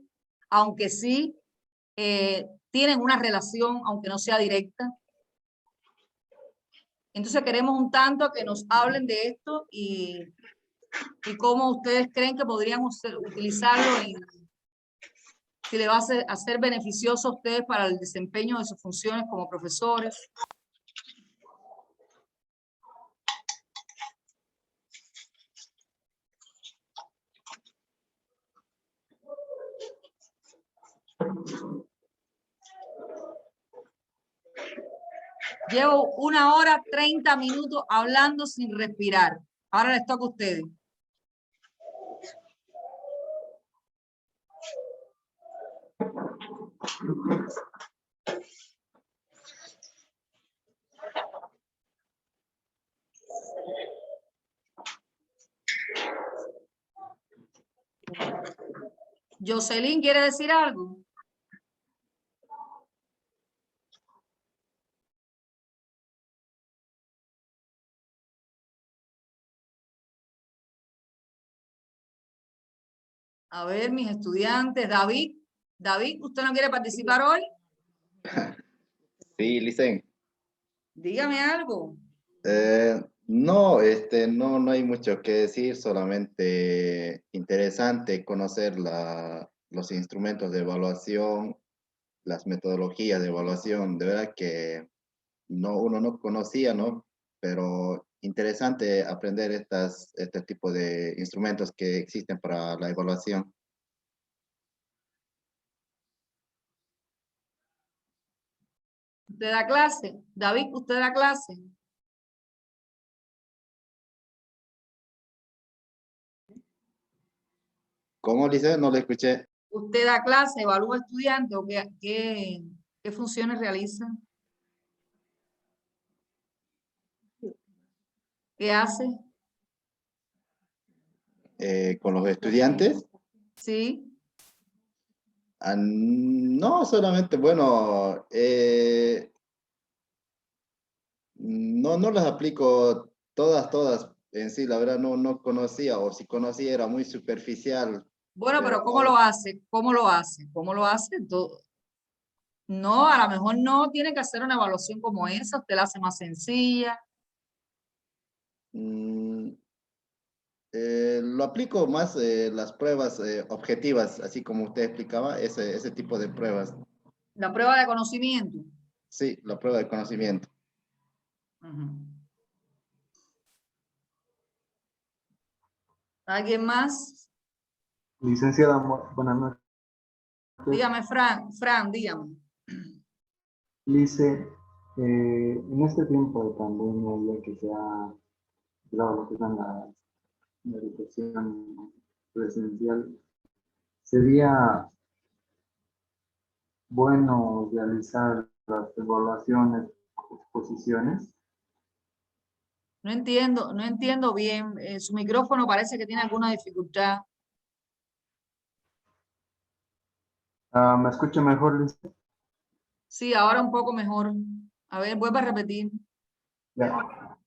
Speaker 4: aunque sí tienen una relación, aunque no sea directa. Entonces queremos un tanto que nos hablen de esto y cómo ustedes creen que podrían utilizarlo y si le va a ser beneficioso a ustedes para el desempeño de sus funciones como profesores. Llevo 1 hora 30 minutos hablando sin respirar. Ahora les toca a ustedes. Jocelyn, ¿quiere decir algo? A ver, mis estudiantes. David, ¿usted no quiere participar hoy?
Speaker 3: Sí, Licen.
Speaker 4: Dígame algo.
Speaker 3: No, no hay mucho que decir, solamente interesante conocer los instrumentos de evaluación, las metodologías de evaluación. De verdad que uno no conocía, ¿no? Pero interesante aprender este tipo de instrumentos que existen para la evaluación.
Speaker 4: ¿Usted da clase? David, ¿usted da clase?
Speaker 3: ¿Cómo, Licen? No lo escuché.
Speaker 4: ¿Usted da clase, evalúa estudiantes o qué funciones realiza? ¿Qué hace?
Speaker 3: ¿Con los estudiantes?
Speaker 4: Sí.
Speaker 3: No, solamente, bueno, no las aplico todas en sí, la verdad no conocía, o si conocía era muy superficial.
Speaker 4: Bueno, pero ¿cómo lo hace? ¿Cómo lo hace? ¿Cómo lo hace? No, a lo mejor no tiene que hacer una evaluación como esa, usted la hace más sencilla.
Speaker 3: Lo aplico más las pruebas objetivas, así como usted explicaba, ese tipo de pruebas.
Speaker 4: La prueba de conocimiento.
Speaker 3: Sí, la prueba de conocimiento.
Speaker 4: ¿Alguien más?
Speaker 6: Licenciada, buenas noches.
Speaker 4: Dígame, Fran, dígame.
Speaker 6: Lice, en este tiempo de pandemia, ya que se ha dado lo que es la educación presencial, sería bueno realizar las evaluaciones, exposiciones.
Speaker 4: No entiendo bien. Su micrófono parece que tiene alguna dificultad.
Speaker 6: ¿Me escucha mejor, Lice?
Speaker 4: Sí, ahora un poco mejor. A ver, vuelve a repetir.
Speaker 6: Ya.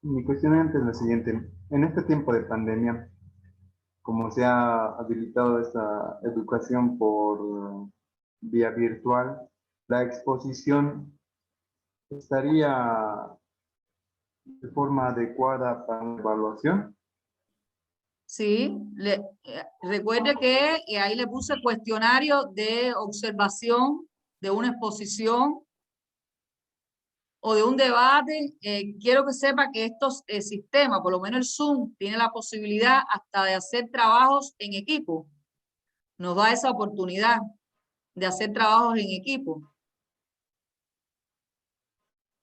Speaker 6: Mi cuestionamiento es la siguiente. En este tiempo de pandemia, como se ha habilitado esta educación por vía virtual, la exposición estaría de forma adecuada para la evaluación.
Speaker 4: Sí, recuerde que ahí le puse cuestionario de observación de una exposición o de un debate. Quiero que sepa que estos sistemas, por lo menos el Zoom, tiene la posibilidad hasta de hacer trabajos en equipo. Nos da esa oportunidad de hacer trabajos en equipo.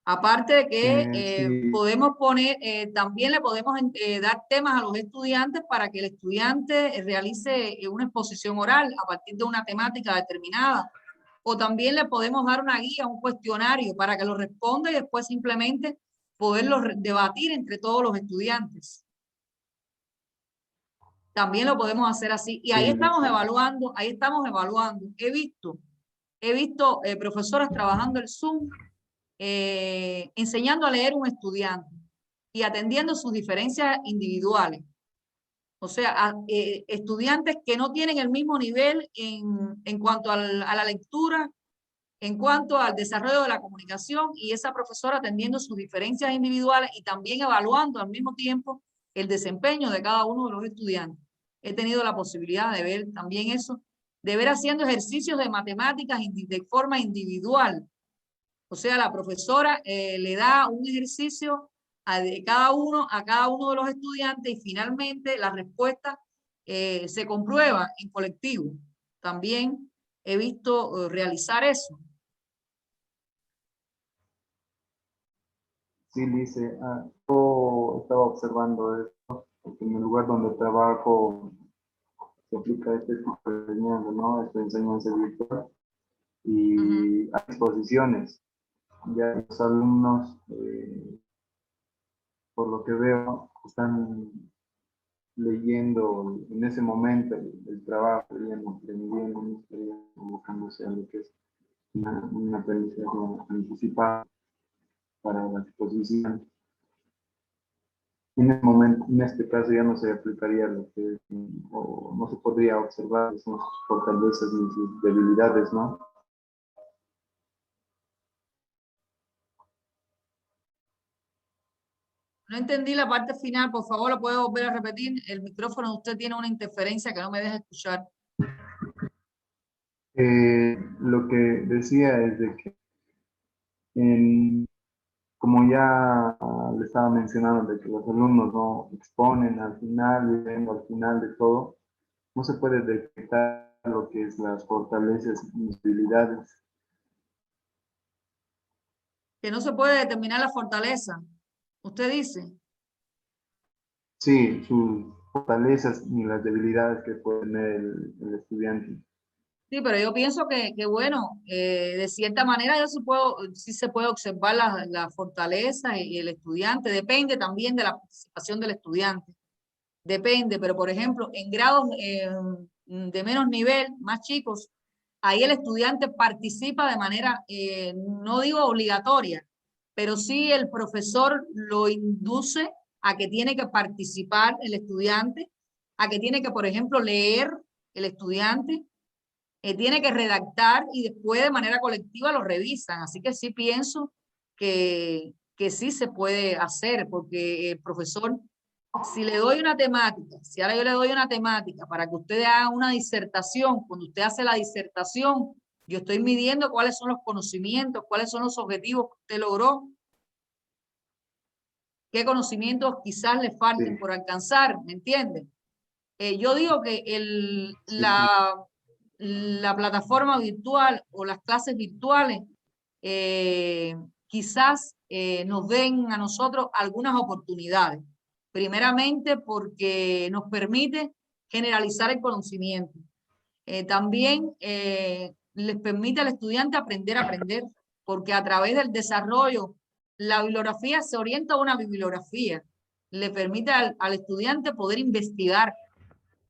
Speaker 4: Aparte de que
Speaker 6: Sí.
Speaker 4: podemos poner, también le podemos dar temas a los estudiantes para que el estudiante realice una exposición oral a partir de una temática determinada. O también le podemos dar una guía, un cuestionario para que lo responda y después simplemente poderlo debatir entre todos los estudiantes. También lo podemos hacer así. Y ahí
Speaker 6: Sí,
Speaker 4: estamos
Speaker 6: sí.
Speaker 4: evaluando, ahí estamos evaluando. He visto profesoras trabajando el Zoom, enseñando a leer un estudiante y atendiendo sus diferencias individuales. O sea, estudiantes que no tienen el mismo nivel en cuanto a la lectura, en cuanto al desarrollo de la comunicación, y esa profesora atendiendo sus diferencias individuales y también evaluando al mismo tiempo el desempeño de cada uno de los estudiantes. He tenido la posibilidad de ver también eso, de ver haciendo ejercicios de matemáticas de forma individual. O sea, la profesora le da un ejercicio a cada uno de los estudiantes y finalmente la respuesta se comprueba en colectivo. También he visto realizar eso.
Speaker 6: Sí, Lice, yo estaba observando esto, porque en el lugar donde trabajo se aplica este tipo de enseñanza, ¿no? Esta enseñanza virtual y hay exposiciones. Ya los alumnos, por lo que veo, están leyendo en ese momento el trabajo, aprendiendo, buscándose a lo que es una aprendizaje anticipada para la exposición. En este momento, en este caso ya no se aplicaría lo que o no se podría observar sus fortalezas ni sus debilidades, ¿no?
Speaker 4: No entendí la parte final, por favor, ¿lo puede volver a repetir? El micrófono de usted tiene una interferencia que no me deja escuchar.
Speaker 6: Lo que decía es de que como ya le estaba mencionando, de que los alumnos no exponen al final, viendo al final de todo, no se puede detectar lo que es las fortalezas y las debilidades.
Speaker 4: Que no se puede determinar la fortaleza. Usted dice.
Speaker 6: Sí, sus fortalezas y las debilidades que puede tener el estudiante.
Speaker 4: Sí, pero yo pienso que bueno, de cierta manera sí se puede observar la fortaleza y el estudiante. Depende también de la participación del estudiante. Depende, pero por ejemplo, en grados de menos nivel, más chicos, ahí el estudiante participa de manera, no digo obligatoria, pero sí el profesor lo induce a que tiene que participar el estudiante, a que tiene que, por ejemplo, leer el estudiante, tiene que redactar y después de manera colectiva lo revisan. Así que sí pienso que sí se puede hacer, porque el profesor, si le doy una temática, si ahora yo le doy una temática para que usted haga una disertación, cuando usted hace la disertación, yo estoy midiendo cuáles son los conocimientos, cuáles son los objetivos que usted logró, qué conocimientos quizás le falten por alcanzar, ¿me entiende? Yo digo que la plataforma virtual o las clases virtuales quizás nos den a nosotros algunas oportunidades. Primeramente porque nos permite generalizar el conocimiento. También les permite al estudiante aprender a aprender, porque a través del desarrollo, la bibliografía se orienta a una bibliografía. Le permite al estudiante poder investigar.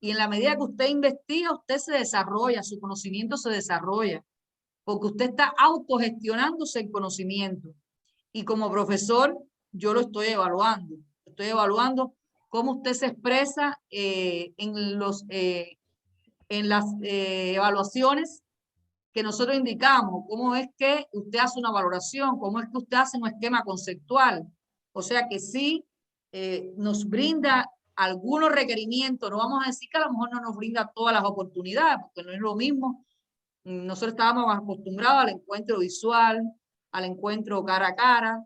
Speaker 4: Y en la medida que usted investiga, usted se desarrolla, su conocimiento se desarrolla, porque usted está autogestionándose el conocimiento. Y como profesor, yo lo estoy evaluando. Estoy evaluando cómo usted se expresa en las evaluaciones que nosotros indicamos, cómo es que usted hace una valoración, cómo es que usted hace un esquema conceptual. O sea que sí nos brinda algunos requerimientos, no vamos a decir que a lo mejor no nos brinda todas las oportunidades, porque no es lo mismo. Nosotros estábamos más acostumbrados al encuentro visual, al encuentro cara a cara,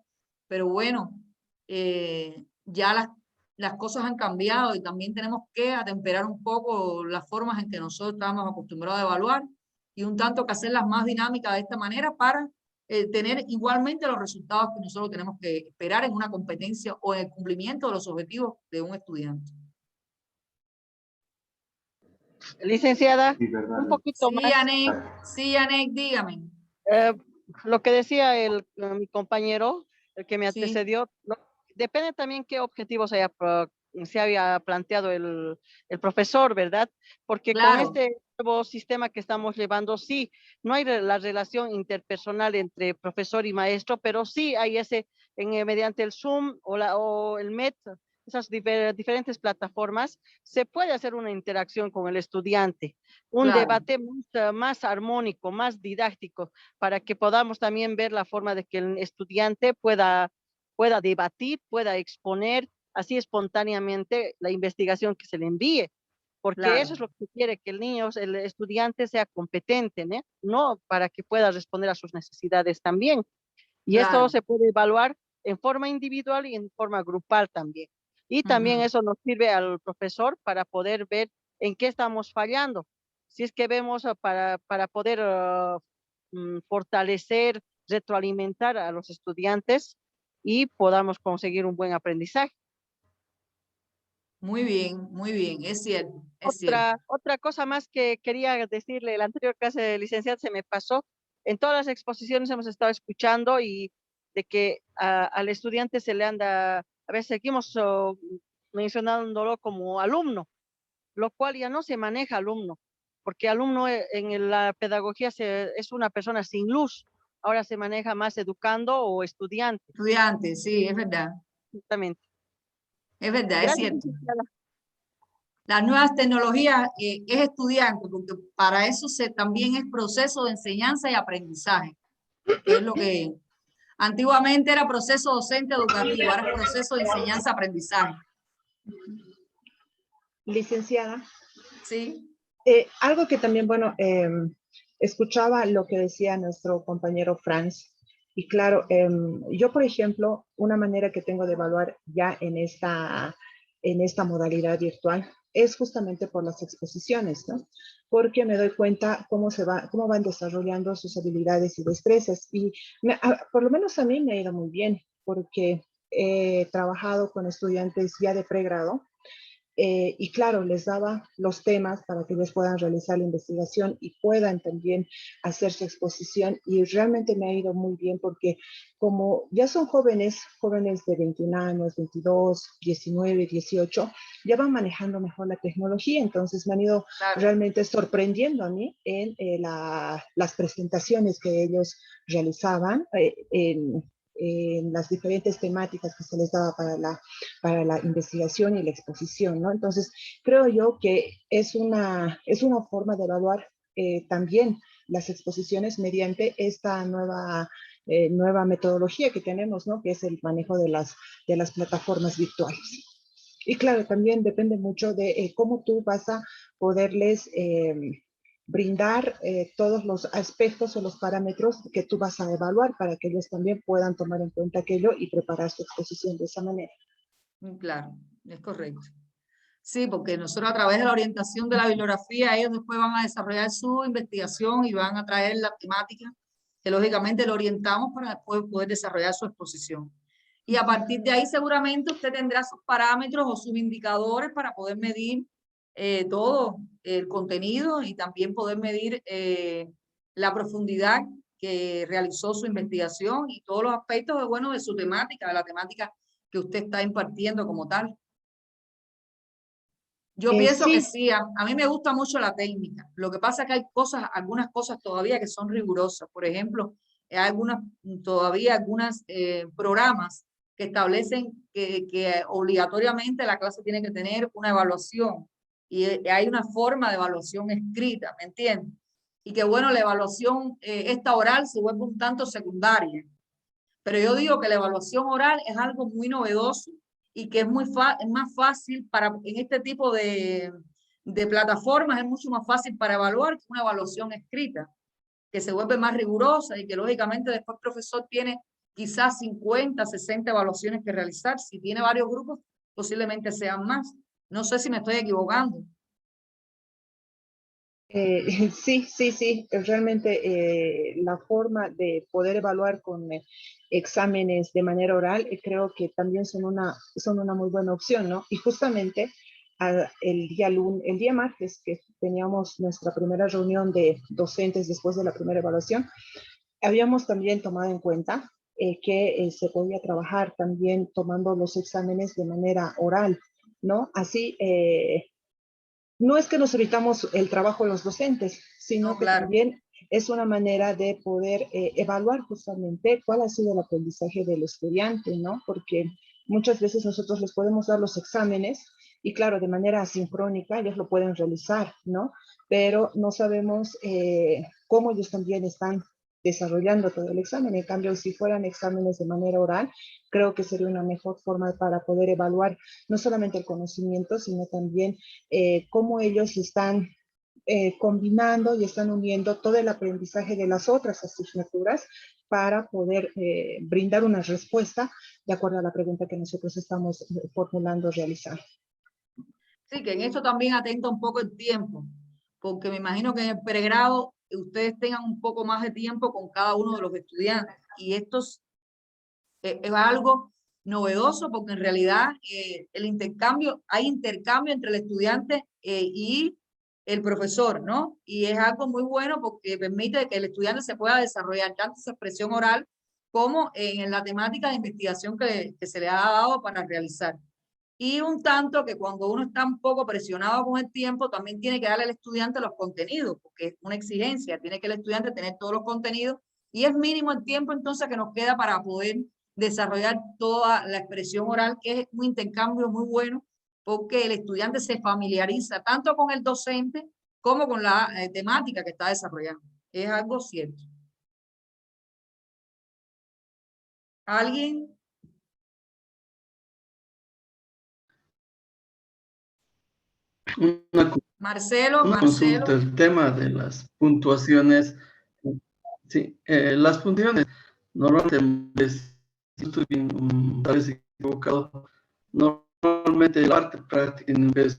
Speaker 4: pero bueno, ya las cosas han cambiado y también tenemos que atemperar un poco las formas en que nosotros estábamos acostumbrados a evaluar y un tanto que hacerlas más dinámicas de esta manera para tener igualmente los resultados que nosotros tenemos que esperar en una competencia o en el cumplimiento de los objetivos de un estudiante.
Speaker 9: Licenciada,
Speaker 6: Sí, ¿verdad?
Speaker 9: un poquito más.
Speaker 4: Sí, Anek, dígame.
Speaker 9: Lo que decía mi compañero, el que me
Speaker 4: Sí.
Speaker 9: antecedió, depende también qué objetivos haya se había planteado el profesor, ¿verdad? Porque con
Speaker 4: Claro.
Speaker 9: este nuevo sistema que estamos llevando, sí, no hay la relación interpersonal entre profesor y maestro, pero sí hay mediante el Zoom o el Met, esas diferentes plataformas, se puede hacer una interacción con el estudiante, un
Speaker 4: Claro.
Speaker 9: debate más armónico, más didáctico, para que podamos también ver la forma de que el estudiante pueda debatir, pueda exponer así espontáneamente la investigación que se le envíe, porque eso es
Speaker 4: Claro.
Speaker 9: lo que se quiere, que el estudiante sea competente, ¿no? No para que pueda responder a sus necesidades también. Y esto
Speaker 4: Claro.
Speaker 9: se puede evaluar en forma individual y en forma grupal también. Y también
Speaker 4: Ujú.
Speaker 9: eso nos sirve al profesor para poder ver en qué estamos fallando. Si es que vemos para poder fortalecer, retroalimentar a los estudiantes y podamos conseguir un buen aprendizaje.
Speaker 4: Muy bien, es cierto, es cierto.
Speaker 9: Otra cosa más que quería decirle, la anterior clase de licenciado se me pasó. En todas las exposiciones hemos estado escuchando y de que al estudiante se le anda, a veces seguimos mencionándolo como alumno, lo cual ya no se maneja alumno, porque alumno en la pedagogía es una persona sin luz. Ahora se maneja más educando o estudiante.
Speaker 4: Estudiante, sí, es verdad.
Speaker 9: Exactamente.
Speaker 4: Es verdad, es
Speaker 9: Gracias,
Speaker 4: cierto.
Speaker 9: licenciada.
Speaker 4: Las nuevas tecnologías es estudiante, porque para eso también es proceso de enseñanza y aprendizaje, que es lo que antiguamente era proceso docente educativo, ahora es proceso de enseñanza-aprendizaje.
Speaker 5: Licenciada,
Speaker 4: Sí,
Speaker 5: algo que también, bueno, escuchaba lo que decía nuestro compañero Franz. Y claro, yo, por ejemplo, una manera que tengo de evaluar ya en esta modalidad virtual es justamente por las exposiciones, ¿no? Porque me doy cuenta cómo van desarrollando sus habilidades y destrezas. Y por lo menos a mí me ha ido muy bien, porque he trabajado con estudiantes ya de pregrado. Y claro, les daba los temas para que ellos puedan realizar la investigación y puedan también hacer su exposición. Y realmente me ha ido muy bien porque como ya son jóvenes de 21 años, 22, 19, 18, ya van manejando mejor la tecnología. Entonces me han ido
Speaker 4: claro.
Speaker 5: realmente sorprendiendo a mí en las presentaciones que ellos realizaban en las diferentes temáticas que se les daba para la investigación y la exposición, ¿no? Entonces, creo yo que es una forma de evaluar también las exposiciones mediante esta nueva metodología que tenemos, ¿no? Que es el manejo de las plataformas virtuales. Y claro, también depende mucho de cómo tú vas a poderles brindar todos los aspectos o los parámetros que tú vas a evaluar para que ellos también puedan tomar en cuenta aquello y preparar su exposición de esa manera.
Speaker 4: Claro, es correcto. Sí, porque nosotros a través de la orientación de la bibliografía, ellos después van a desarrollar su investigación y van a traer la temática que lógicamente lo orientamos para después poder desarrollar su exposición. Y a partir de ahí seguramente usted tendrá sus parámetros o sus indicadores para poder medir todo el contenido y también poder medir la profundidad que realizó su investigación y todos los aspectos de su temática, de la temática que usted está impartiendo como tal. Yo pienso que
Speaker 5: Sí,
Speaker 4: sí, a mí me gusta mucho la técnica. Lo que pasa es que hay algunas cosas todavía que son rigurosas. Por ejemplo, hay todavía algunos programas que establecen que obligatoriamente la clase tiene que tener una evaluación y hay una forma de evaluación escrita, ¿me entiendes? Y que bueno, la evaluación esta oral se vuelve un tanto secundaria. Pero yo digo que la evaluación oral es algo muy novedoso y que es más fácil en este tipo de plataformas, es mucho más fácil para evaluar que una evaluación escrita, que se vuelve más rigurosa y que lógicamente después el profesor tiene quizás 50, 60 evaluaciones que realizar. Si tiene varios grupos, posiblemente sean más. No sé si me estoy equivocando.
Speaker 5: Sí. Realmente la forma de poder evaluar con exámenes de manera oral, creo que también son una muy buena opción, ¿no? Y justamente el día martes que teníamos nuestra primera reunión de docentes después de la primera evaluación, habíamos también tomado en cuenta que se podía trabajar también tomando los exámenes de manera oral. ¿no? Así, no es que nos evitamos el trabajo de los docentes, sino
Speaker 4: No,
Speaker 5: que
Speaker 4: claro.
Speaker 5: también es una manera de poder evaluar justamente cuál ha sido el aprendizaje del estudiante, ¿no? Porque muchas veces nosotros les podemos dar los exámenes y claro, de manera asincrónica ellos lo pueden realizar, ¿no? Pero no sabemos cómo ellos también están desarrollando todo el examen. En cambio, si fueran exámenes de manera oral, creo que sería una mejor forma para poder evaluar no solamente el conocimiento, sino también cómo ellos están combinando y están uniendo todo el aprendizaje de las otras asignaturas para poder brindar una respuesta de acuerdo a la pregunta que nosotros estamos formulando, realizar.
Speaker 4: Sí, que en esto también atenta un poco el tiempo, porque me imagino que en el pregrado ustedes tengan un poco más de tiempo con cada uno de los estudiantes. Y esto es algo novedoso porque en realidad hay intercambio entre el estudiante y el profesor, ¿no? Y es algo muy bueno porque permite que el estudiante se pueda desarrollar tanto su expresión oral como en la temática de investigación que se le ha dado para realizar. Y un tanto que cuando uno está un poco presionado con el tiempo, también tiene que darle al estudiante los contenidos, porque es una exigencia, tiene que el estudiante tener todos los contenidos y es mínimo el tiempo entonces que nos queda para poder desarrollar toda la expresión oral, que es un intercambio muy bueno, porque el estudiante se familiariza tanto con el docente como con la temática que está desarrollando. Es algo cierto. ¿Alguien?
Speaker 10: Una,
Speaker 4: Marcelo,
Speaker 10: una
Speaker 4: Marcelo.
Speaker 10: consulta, el tema de las puntuaciones. Sí, las puntuaciones normalmente, si estoy bien, tal vez equivocado, normalmente el arte práctica en vez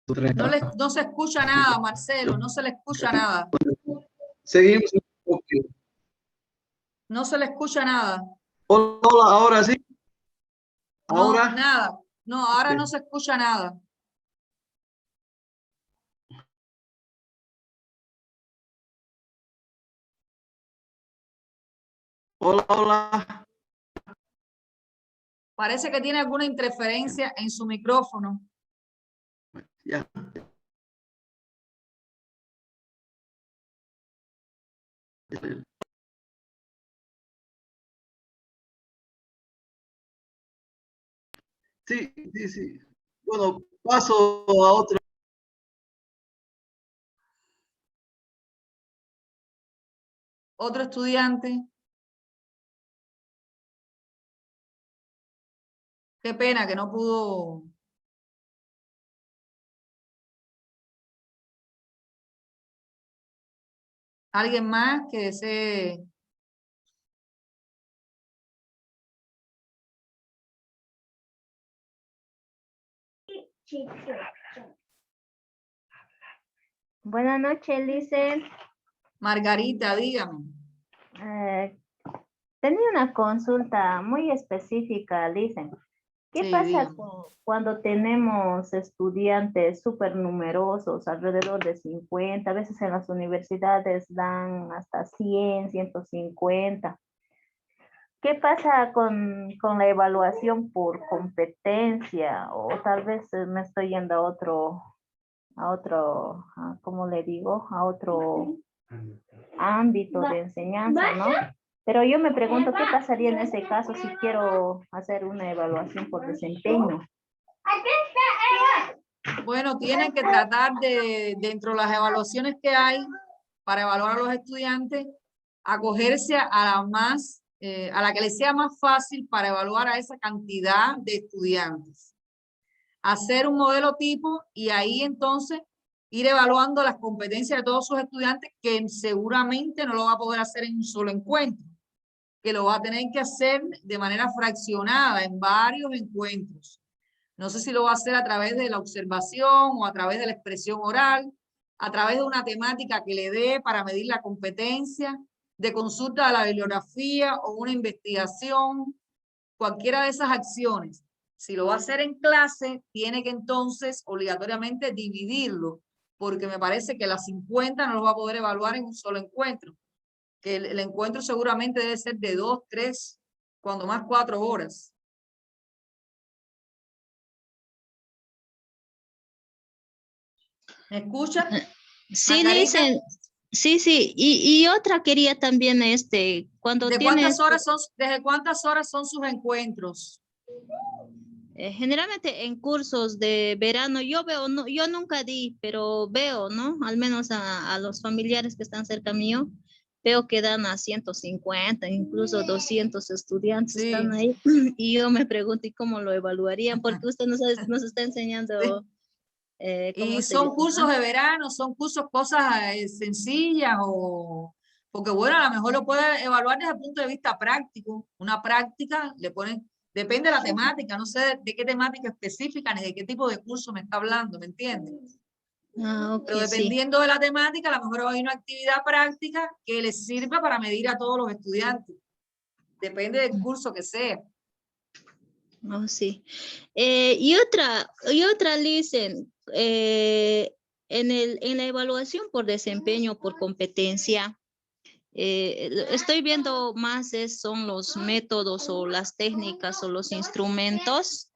Speaker 10: de 30.
Speaker 4: No se escucha nada, Marcelo, no se le escucha nada.
Speaker 10: Seguimos un poco.
Speaker 4: No se le escucha nada.
Speaker 10: Hola, hola, ahora sí.
Speaker 4: No,
Speaker 10: Ahora.
Speaker 4: nada. No, ahora no
Speaker 10: Ok.
Speaker 4: se escucha nada.
Speaker 10: Hola, hola.
Speaker 4: Parece que tiene alguna interferencia en su micrófono.
Speaker 10: Ya. Sí, sí, sí. Bueno, paso a otro.
Speaker 4: Otro estudiante. Qué pena que no pudo. ¿Alguien más que desee?
Speaker 11: Buenas noches, Licen.
Speaker 4: Margarita, dígame.
Speaker 11: Tenía una consulta muy específica, Licen. ¿Qué
Speaker 4: Sí,
Speaker 11: pasa
Speaker 4: dígame.
Speaker 11: cuando tenemos estudiantes súper numerosos, alrededor de 50? A veces en las universidades dan hasta 100, 150. ¿Qué pasa con la evaluación por competencia? O tal vez me estoy yendo ¿cómo le digo? A otro ámbito de enseñanza, ¿no? Pero yo me pregunto qué pasaría en ese caso si quiero hacer una evaluación por desempeño.
Speaker 4: Bueno, tienen que tratar dentro de las evaluaciones que hay para evaluar a los estudiantes, acogerse a la que les sea más fácil para evaluar a esa cantidad de estudiantes. Hacer un modelo tipo y ahí entonces ir evaluando las competencias de todos sus estudiantes, que seguramente no lo va a poder hacer en un solo encuentro, que lo va a tener que hacer de manera fraccionada en varios encuentros. No sé si lo va a hacer a través de la observación o a través de la expresión oral, a través de una temática que le dé para medir la competencia, de consulta de la bibliografía o una investigación, cualquiera de esas acciones. Si lo va a hacer en clase, tiene que entonces obligatoriamente dividirlo, porque me parece que las 50 no lo va a poder evaluar en un solo encuentro, que el encuentro seguramente debe ser de 2, 3, cuando más 4 horas. ¿Me escucha?
Speaker 11: Sí,
Speaker 4: Margarita,
Speaker 11: dicen, sí, sí, y otra quería también, cuando
Speaker 4: ¿de
Speaker 11: tienes,
Speaker 4: desde cuántas horas son sus encuentros?
Speaker 11: generalmente en cursos de verano, yo veo, no, yo nunca di, pero veo, ¿no? Al menos a los familiares que están cerca mío, veo que dan a 150, incluso 200 estudiantes
Speaker 4: Sí.
Speaker 11: están ahí, y yo me pregunto, ¿y cómo lo evaluarían? Porque usted nos está enseñando cómo
Speaker 4: Y
Speaker 11: sería,
Speaker 4: son cursos
Speaker 11: ¿no?
Speaker 4: de verano, son cursos, cosas sencillas o... Porque bueno, a lo mejor lo puede evaluar desde el punto de vista práctico. Una práctica le ponen, depende de la temática, no sé de qué temática específica ni de qué tipo de curso me está hablando, ¿me entiendes?
Speaker 11: Ah, ok,
Speaker 4: Pero
Speaker 11: sí.
Speaker 4: dependiendo de la temática, a lo mejor hay una actividad práctica que les sirva para medir a todos los estudiantes. Depende del curso que sea.
Speaker 11: Oh, sí. Y otra, Licen, en la evaluación por desempeño, por competencia, estoy viendo más son los métodos o las técnicas o los instrumentos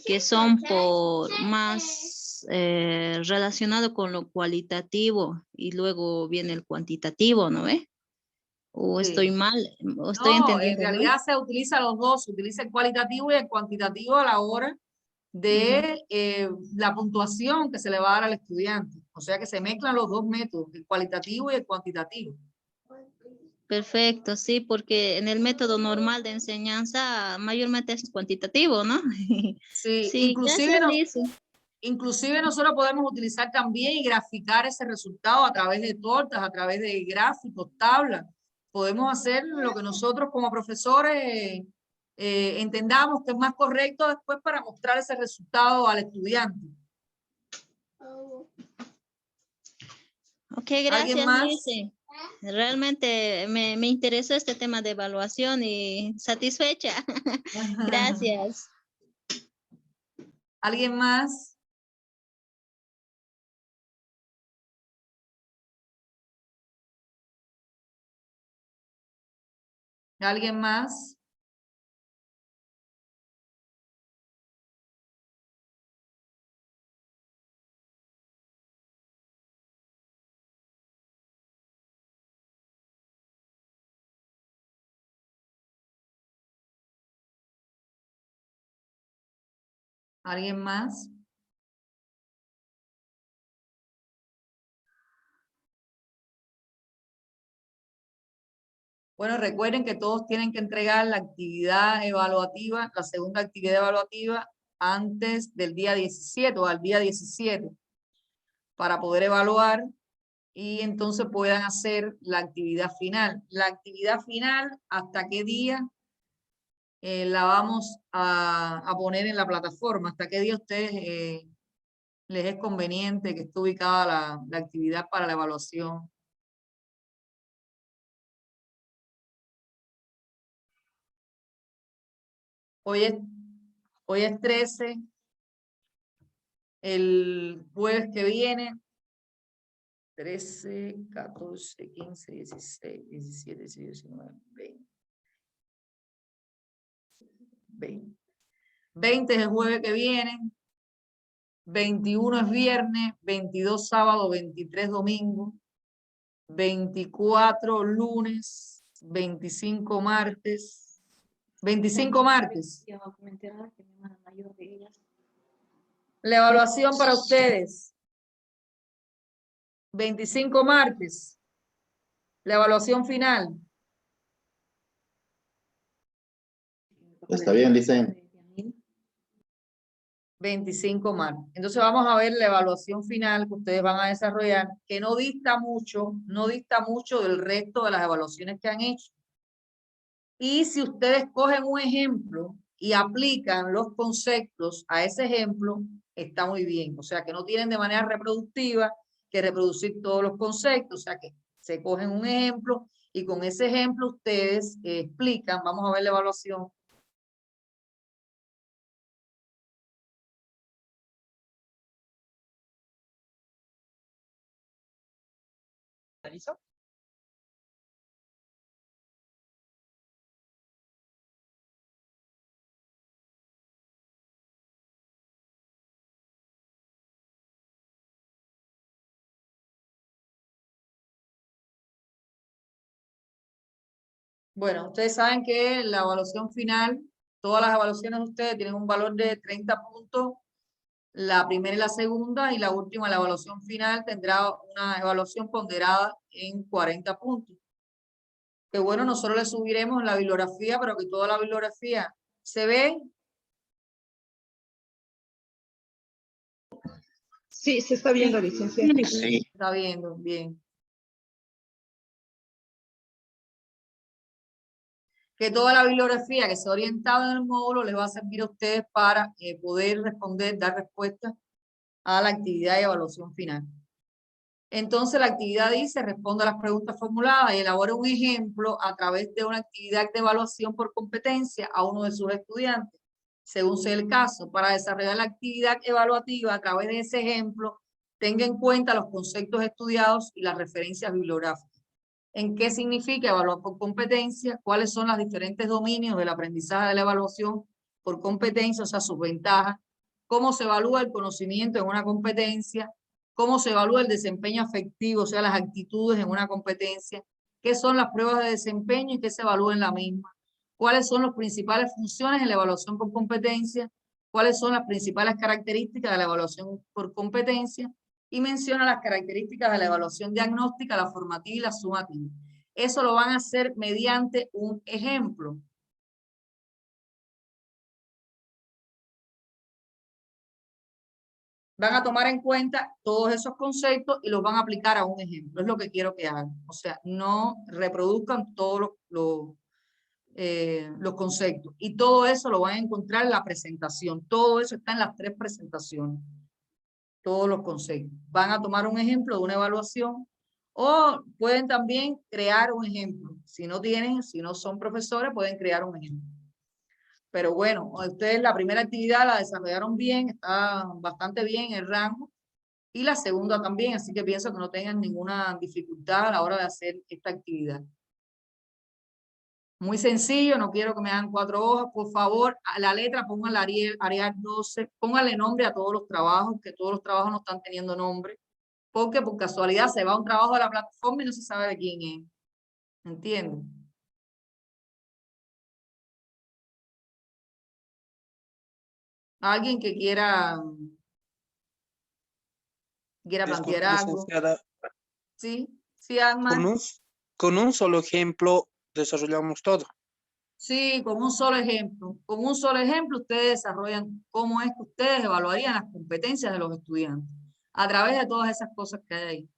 Speaker 11: que son por más relacionado con lo cualitativo y luego viene el cuantitativo, ¿no ve? O
Speaker 4: Sí.
Speaker 11: estoy mal, o estoy
Speaker 4: No, en
Speaker 11: entendiendo mal.
Speaker 4: realidad se utiliza los dos, se utiliza el cualitativo y el cuantitativo a la hora de la puntuación que se le va a dar al estudiante. O sea que se mezclan los dos métodos, el cualitativo y el cuantitativo.
Speaker 11: Perfecto, sí, porque en el método normal de enseñanza mayormente es cuantitativo, ¿no?
Speaker 4: Sí,
Speaker 11: Sí, gracias, Liz.
Speaker 4: inclusive nosotros podemos utilizar también y graficar ese resultado a través de tortas, a través de gráficos, tablas. Podemos hacer lo que nosotros como profesores entendamos que es más correcto después para mostrar ese resultado al estudiante.
Speaker 11: Ok,
Speaker 4: ¿Alguien
Speaker 11: gracias, Liz.
Speaker 4: más?
Speaker 11: Realmente me interesó este tema de evaluación y satisfecha. Gracias.
Speaker 4: ¿Alguien más? ¿Alguien más? ¿Alguien más? Bueno, recuerden que todos tienen que entregar la actividad evaluativa, la segunda actividad evaluativa, antes del día 17 o al día 17 para poder evaluar y entonces puedan hacer la actividad final. La actividad final, ¿hasta qué día la vamos a poner en la plataforma? ¿Hasta qué día a ustedes les es conveniente que esté ubicada la actividad para la evaluación? Hoy es 13, el jueves que viene, 13, 14, 15, 16, 17, 18, 19, 20. 20 es el jueves que viene, 21 es viernes, 22 sábado, 23 domingo, 24 lunes, 25 martes, 25 martes. La evaluación para ustedes, 25 martes, la evaluación final.
Speaker 3: Está bien, Licen.
Speaker 4: 25 martes. Entonces vamos a ver la evaluación final que ustedes van a desarrollar, que no dista mucho del resto de las evaluaciones que han hecho. Y si ustedes cogen un ejemplo y aplican los conceptos a ese ejemplo, está muy bien. O sea, que no tienen de manera reproductiva que reproducir todos los conceptos. O sea, que se cogen un ejemplo y con ese ejemplo ustedes explican. Vamos a ver la evaluación. Bueno, ustedes saben que la evaluación final, todas las evaluaciones de ustedes tienen un valor de 30 puntos, la primera y la segunda, y la última, la evaluación final, tendrá una evaluación ponderada en 40 puntos. Que bueno, nosotros le subiremos la bibliografía, pero que toda la bibliografía se ve.
Speaker 5: Sí, se está viendo, licenciada.
Speaker 1: Sí.
Speaker 4: Está viendo, bien. Que toda la bibliografía que se ha orientado en el módulo les va a servir a ustedes para poder responder, dar respuesta a la actividad y evaluación final. Entonces la actividad dice, responda a las preguntas formuladas y elabore un ejemplo a través de una actividad de evaluación por competencia a uno de sus estudiantes, según sea el caso. Para desarrollar la actividad evaluativa a través de ese ejemplo, tenga en cuenta los conceptos estudiados y las referencias bibliográficas. ¿En qué significa evaluar por competencia? ¿Cuáles son los diferentes dominios del aprendizaje de la evaluación por competencia, o sea, sus ventajas? ¿Cómo se evalúa el conocimiento en una competencia? ¿Cómo se evalúa el desempeño afectivo, o sea, las actitudes en una competencia? ¿Qué son las pruebas de desempeño y qué se evalúa en la misma? ¿Cuáles son las principales funciones en la evaluación por competencia? ¿Cuáles son las principales características de la evaluación por competencia? Y menciona las características de la evaluación diagnóstica, la formativa y la sumativa. Eso lo van a hacer mediante un ejemplo. Van a tomar en cuenta todos esos conceptos y los van a aplicar a un ejemplo. Es lo que quiero que hagan. O sea, no reproduzcan todos los conceptos. Y todo eso lo van a encontrar en la presentación. Todo eso está en las 3 presentaciones. Todos los conceptos. Van a tomar un ejemplo de una evaluación o pueden también crear un ejemplo. Si no son profesores, pueden crear un ejemplo. Pero bueno, ustedes la primera actividad la desarrollaron bien, está bastante bien el rango, y la segunda también, así que pienso que no tengan ninguna dificultad a la hora de hacer esta actividad. Muy sencillo, no quiero que me hagan 4 hojas, por favor, a la letra pónganle Arial 12, pónganle nombre a todos los trabajos, que todos los trabajos no están teniendo nombre, porque por casualidad se va un trabajo de la plataforma y no se sabe de quién es. ¿Entienden? Alguien que quiera plantear algo.
Speaker 12: Licenciada,
Speaker 4: Sí, sí, Alma.
Speaker 12: con un solo ejemplo desarrollamos todo.
Speaker 4: Sí, con un solo ejemplo. Con un solo ejemplo ustedes desarrollan cómo es que ustedes evaluarían las competencias de los estudiantes a través de todas esas cosas que hay ahí.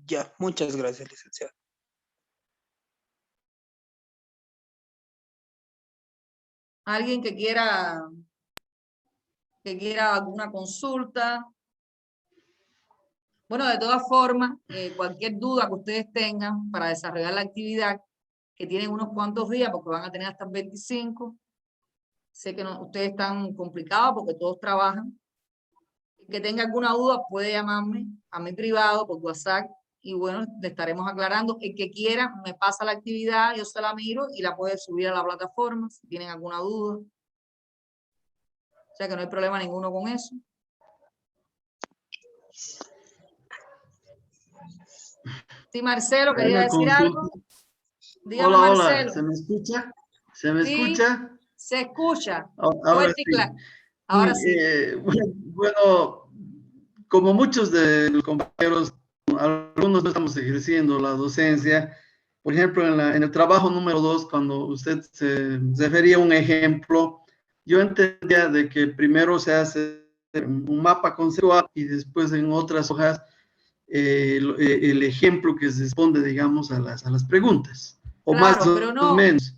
Speaker 12: Ya, muchas gracias, licenciada.
Speaker 4: Alguien que quiera alguna consulta. Bueno, de todas formas, cualquier duda que ustedes tengan para desarrollar la actividad, que tienen unos cuantos días porque van a tener hasta el 25. Sé que ustedes están complicados porque todos trabajan. Que tenga alguna duda puede llamarme a mi privado por WhatsApp y bueno, le estaremos aclarando. El que quiera me pasa la actividad, yo se la miro y la puede subir a la plataforma si tienen alguna duda. O sea que no hay problema ninguno con eso. Sí, Marcelo, quería decir algo. Dígame,
Speaker 10: Hola,
Speaker 4: Marcelo.
Speaker 10: ¿se me escucha? ¿Se me
Speaker 4: Sí,
Speaker 10: escucha?
Speaker 4: se escucha.
Speaker 10: Ahora sí.
Speaker 4: Ahora sí.
Speaker 10: Bueno, como muchos de los compañeros, algunos no estamos ejerciendo la docencia. Por ejemplo, en el trabajo número 2, cuando usted se refería a un ejemplo, yo entendía de que primero se hace un mapa conceptual y después en otras hojas el ejemplo que se responde, digamos, a las preguntas. O
Speaker 4: Claro,
Speaker 10: más
Speaker 4: pero
Speaker 10: o
Speaker 4: no.
Speaker 10: menos.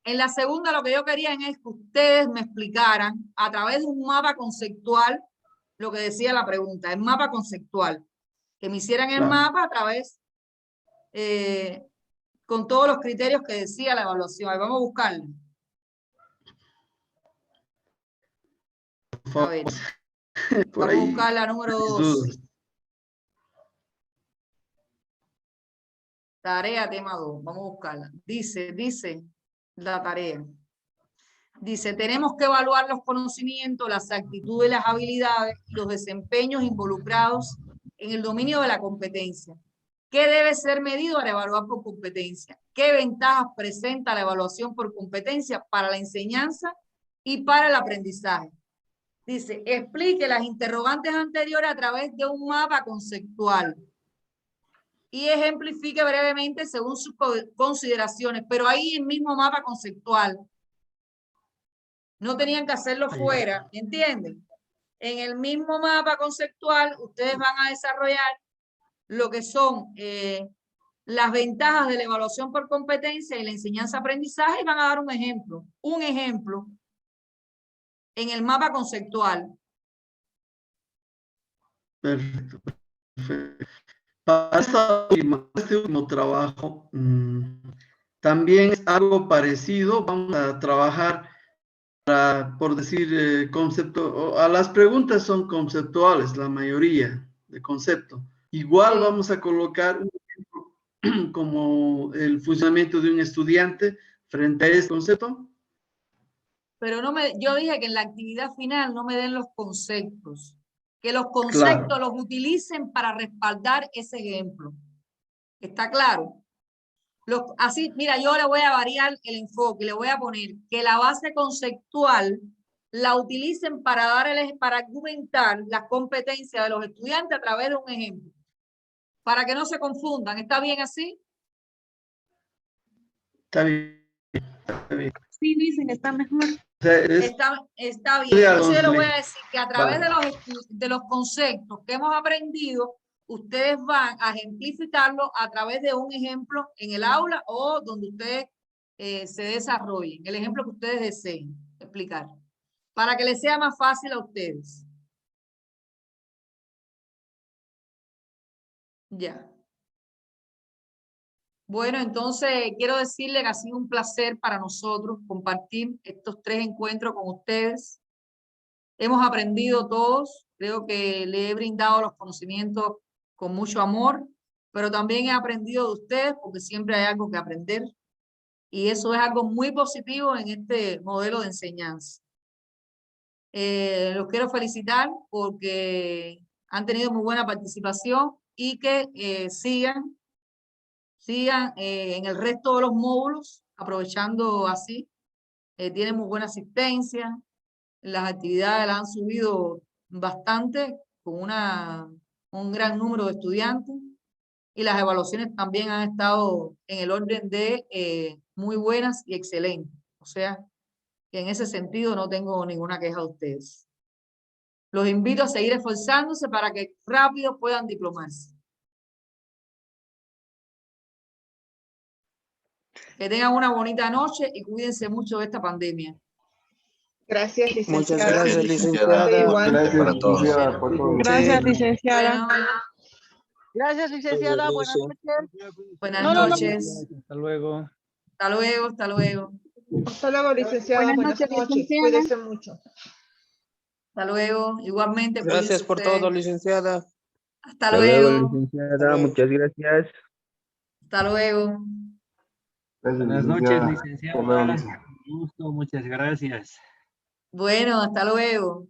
Speaker 4: En la segunda lo que yo quería es que ustedes me explicaran a través de un mapa conceptual lo que decía la pregunta, el mapa conceptual. Que me hicieran el
Speaker 10: Claro.
Speaker 4: mapa a través, con todos los criterios que decía la evaluación. Ahí vamos a buscarlo. A ver,
Speaker 10: Por
Speaker 4: vamos a
Speaker 10: ahí,
Speaker 4: buscar la número 2.
Speaker 10: dudas.
Speaker 4: Tarea tema 2. Vamos a buscarla. Dice la tarea. Dice, tenemos que evaluar los conocimientos, las actitudes, las habilidades y los desempeños involucrados en el dominio de la competencia. ¿Qué debe ser medido para evaluar por competencia? ¿Qué ventajas presenta la evaluación por competencia para la enseñanza y para el aprendizaje? Dice, explique las interrogantes anteriores a través de un mapa conceptual y ejemplifique brevemente según sus consideraciones, pero ahí el mismo mapa conceptual. No tenían que hacerlo fuera, ¿entienden? En el mismo mapa conceptual, ustedes van a desarrollar lo que son las ventajas de la evaluación por competencia y la enseñanza-aprendizaje y van a dar un ejemplo en el mapa conceptual.
Speaker 10: Perfecto, perfecto. Para este último trabajo, también es algo parecido. Vamos a trabajar para, por decir, concepto, a las preguntas son conceptuales, la mayoría de concepto. Igual vamos a colocar un ejemplo como el funcionamiento de un estudiante frente a este concepto.
Speaker 4: Pero yo dije que en la actividad final no me den los conceptos, que los conceptos los utilicen para respaldar ese ejemplo. ¿Está claro? Así, mira, yo le voy a variar el enfoque, le voy a poner que la base conceptual la utilicen para para argumentar las competencias de los estudiantes a través de un ejemplo, para que no se confundan. ¿Está bien así?
Speaker 10: Está bien. Está bien.
Speaker 11: Sí, dicen, está mejor.
Speaker 10: O sea,
Speaker 4: Está bien. Entonces yo le voy a decir que a través de los conceptos que hemos aprendido, ustedes van a ejemplificarlo a través de un ejemplo en el aula o donde ustedes se desarrollen, el ejemplo que ustedes deseen explicar, para que les sea más fácil a ustedes. Ya. Bueno, entonces quiero decirle que ha sido un placer para nosotros compartir estos 3 encuentros con ustedes. Hemos aprendido todos, creo que le he brindado los conocimientos con mucho amor, pero también he aprendido de ustedes porque siempre hay algo que aprender y eso es algo muy positivo en este modelo de enseñanza. Los quiero felicitar porque han tenido muy buena participación y que sigan en el resto de los módulos, aprovechando así. Tienen muy buena asistencia, las actividades las han subido bastante, con un gran número de estudiantes, y las evaluaciones también han estado en el orden de muy buenas y excelentes. O sea, que en ese sentido no tengo ninguna queja de ustedes. Los invito a seguir esforzándose para que rápido puedan diplomarse. Que tengan una bonita noche y cuídense mucho de esta pandemia.
Speaker 5: Gracias, licenciada.
Speaker 12: Muchas gracias, licenciada.
Speaker 5: Igual.
Speaker 3: Gracias, licenciada, por todo.
Speaker 7: Gracias, licenciada.
Speaker 4: Bueno,
Speaker 9: Gracias, licenciada. Buenas noches.
Speaker 4: buenas
Speaker 9: No, no, no.
Speaker 4: noches.
Speaker 1: Hasta luego.
Speaker 4: Hasta luego, hasta luego.
Speaker 5: Hasta luego, licenciada. Buenas noches.
Speaker 11: licenciada.
Speaker 5: Cuídese mucho.
Speaker 4: Hasta luego. Igualmente.
Speaker 12: Gracias
Speaker 4: cuídense
Speaker 12: por
Speaker 4: ustedes.
Speaker 12: todo, licenciada.
Speaker 4: Hasta luego.
Speaker 1: licenciada. Muchas gracias.
Speaker 4: Hasta luego.
Speaker 6: Gracias,
Speaker 1: Buenas noches,
Speaker 6: licenciada.
Speaker 1: licenciada.
Speaker 6: Hasta luego, licenciada.
Speaker 1: Un gusto, muchas gracias.
Speaker 4: Bueno, hasta luego.